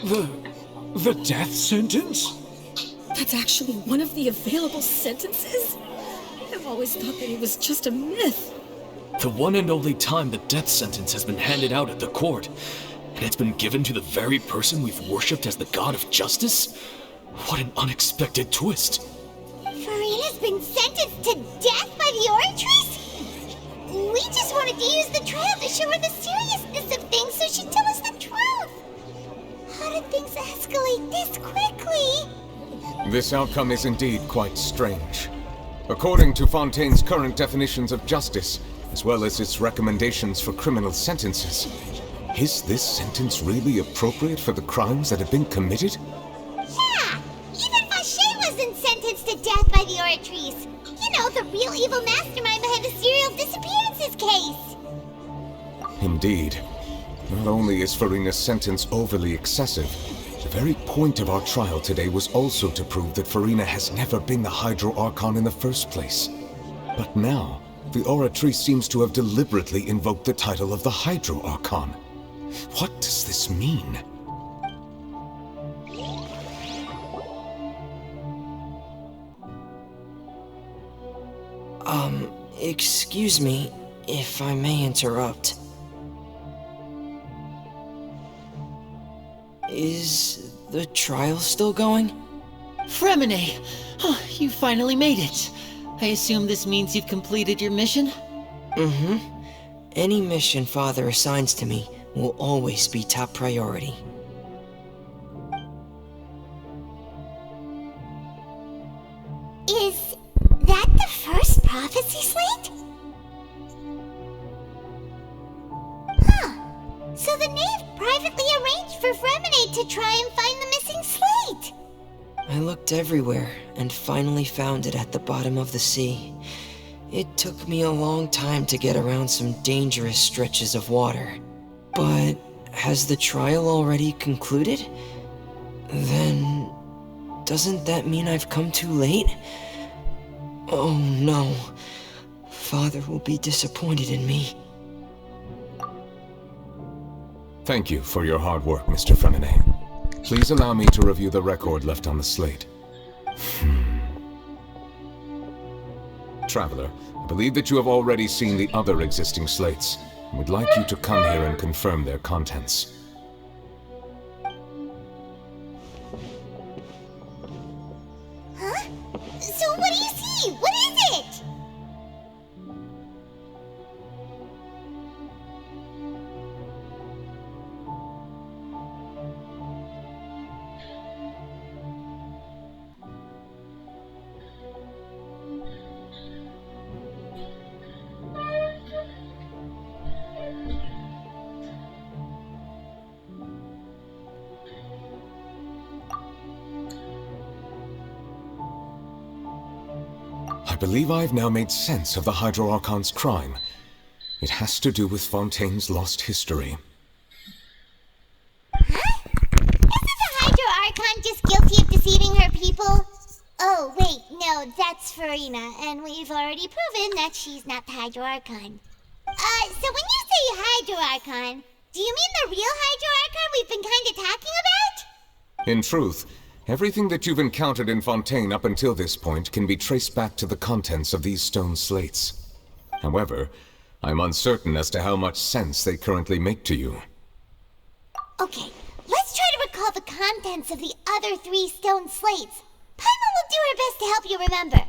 The death sentence? That's actually one of the available sentences? I've always thought that it was just a myth. The one and only time the death sentence has been handed out at the court, and it's been given to the very person we've worshipped as the god of justice? What an unexpected twist. Furina's been sentenced to death by the Oratrice? We just wanted to use the trial to show her the seriousness of things so she'd tell us the truth. How did things escalate this quickly? This outcome is indeed quite strange. According to Fontaine's current definitions of justice, as well as its recommendations for criminal sentences, is this sentence really appropriate for the crimes that have been committed? Yeah! Even Vacher wasn't sentenced to death by the Oratrice. You know, the real evil mastermind behind the serial disappearances case. Indeed. Not only is Furina's sentence overly excessive, the very point of our trial today was also to prove that Furina has never been the Hydro Archon in the first place. But now, the Oratrice seems to have deliberately invoked the title of the Hydro Archon. What does this mean? Excuse me, if I may interrupt. Is the trial still going? Fremine! Oh, you finally made it. I assume this means you've completed your mission? Mm-hmm. Any mission Father assigns to me will always be top priority. Is that the first prophecy slate? Huh. So the knave privately arranged for Fremine to try and find the missing slate. I looked everywhere and finally found it at the bottom of the sea. It took me a long time to get around some dangerous stretches of water. But has the trial already concluded? Then doesn't that mean I've come too late? Oh no. Father will be disappointed in me. Thank you for your hard work, Mr. Fremine. Please allow me to review the record left on the slate. Traveler, I believe that you have already seen the other existing slates, and would like you to come here and confirm their contents. Huh? So what do you see? What is it? I believe I've now made sense of the Hydro Archon's crime. It has to do with Fontaine's lost history. Huh? Isn't the Hydro Archon just guilty of deceiving her people? Oh, wait, no, that's Furina, and we've already proven that she's not the Hydro Archon. So when you say Hydro Archon, do you mean the real Hydro Archon we've been kinda talking about? In truth, everything that you've encountered in Fontaine up until this point can be traced back to the contents of these stone slates. However, I'm uncertain as to how much sense they currently make to you. Okay, let's try to recall the contents of the other 3 stone slates. Paimon will do her best to help you remember.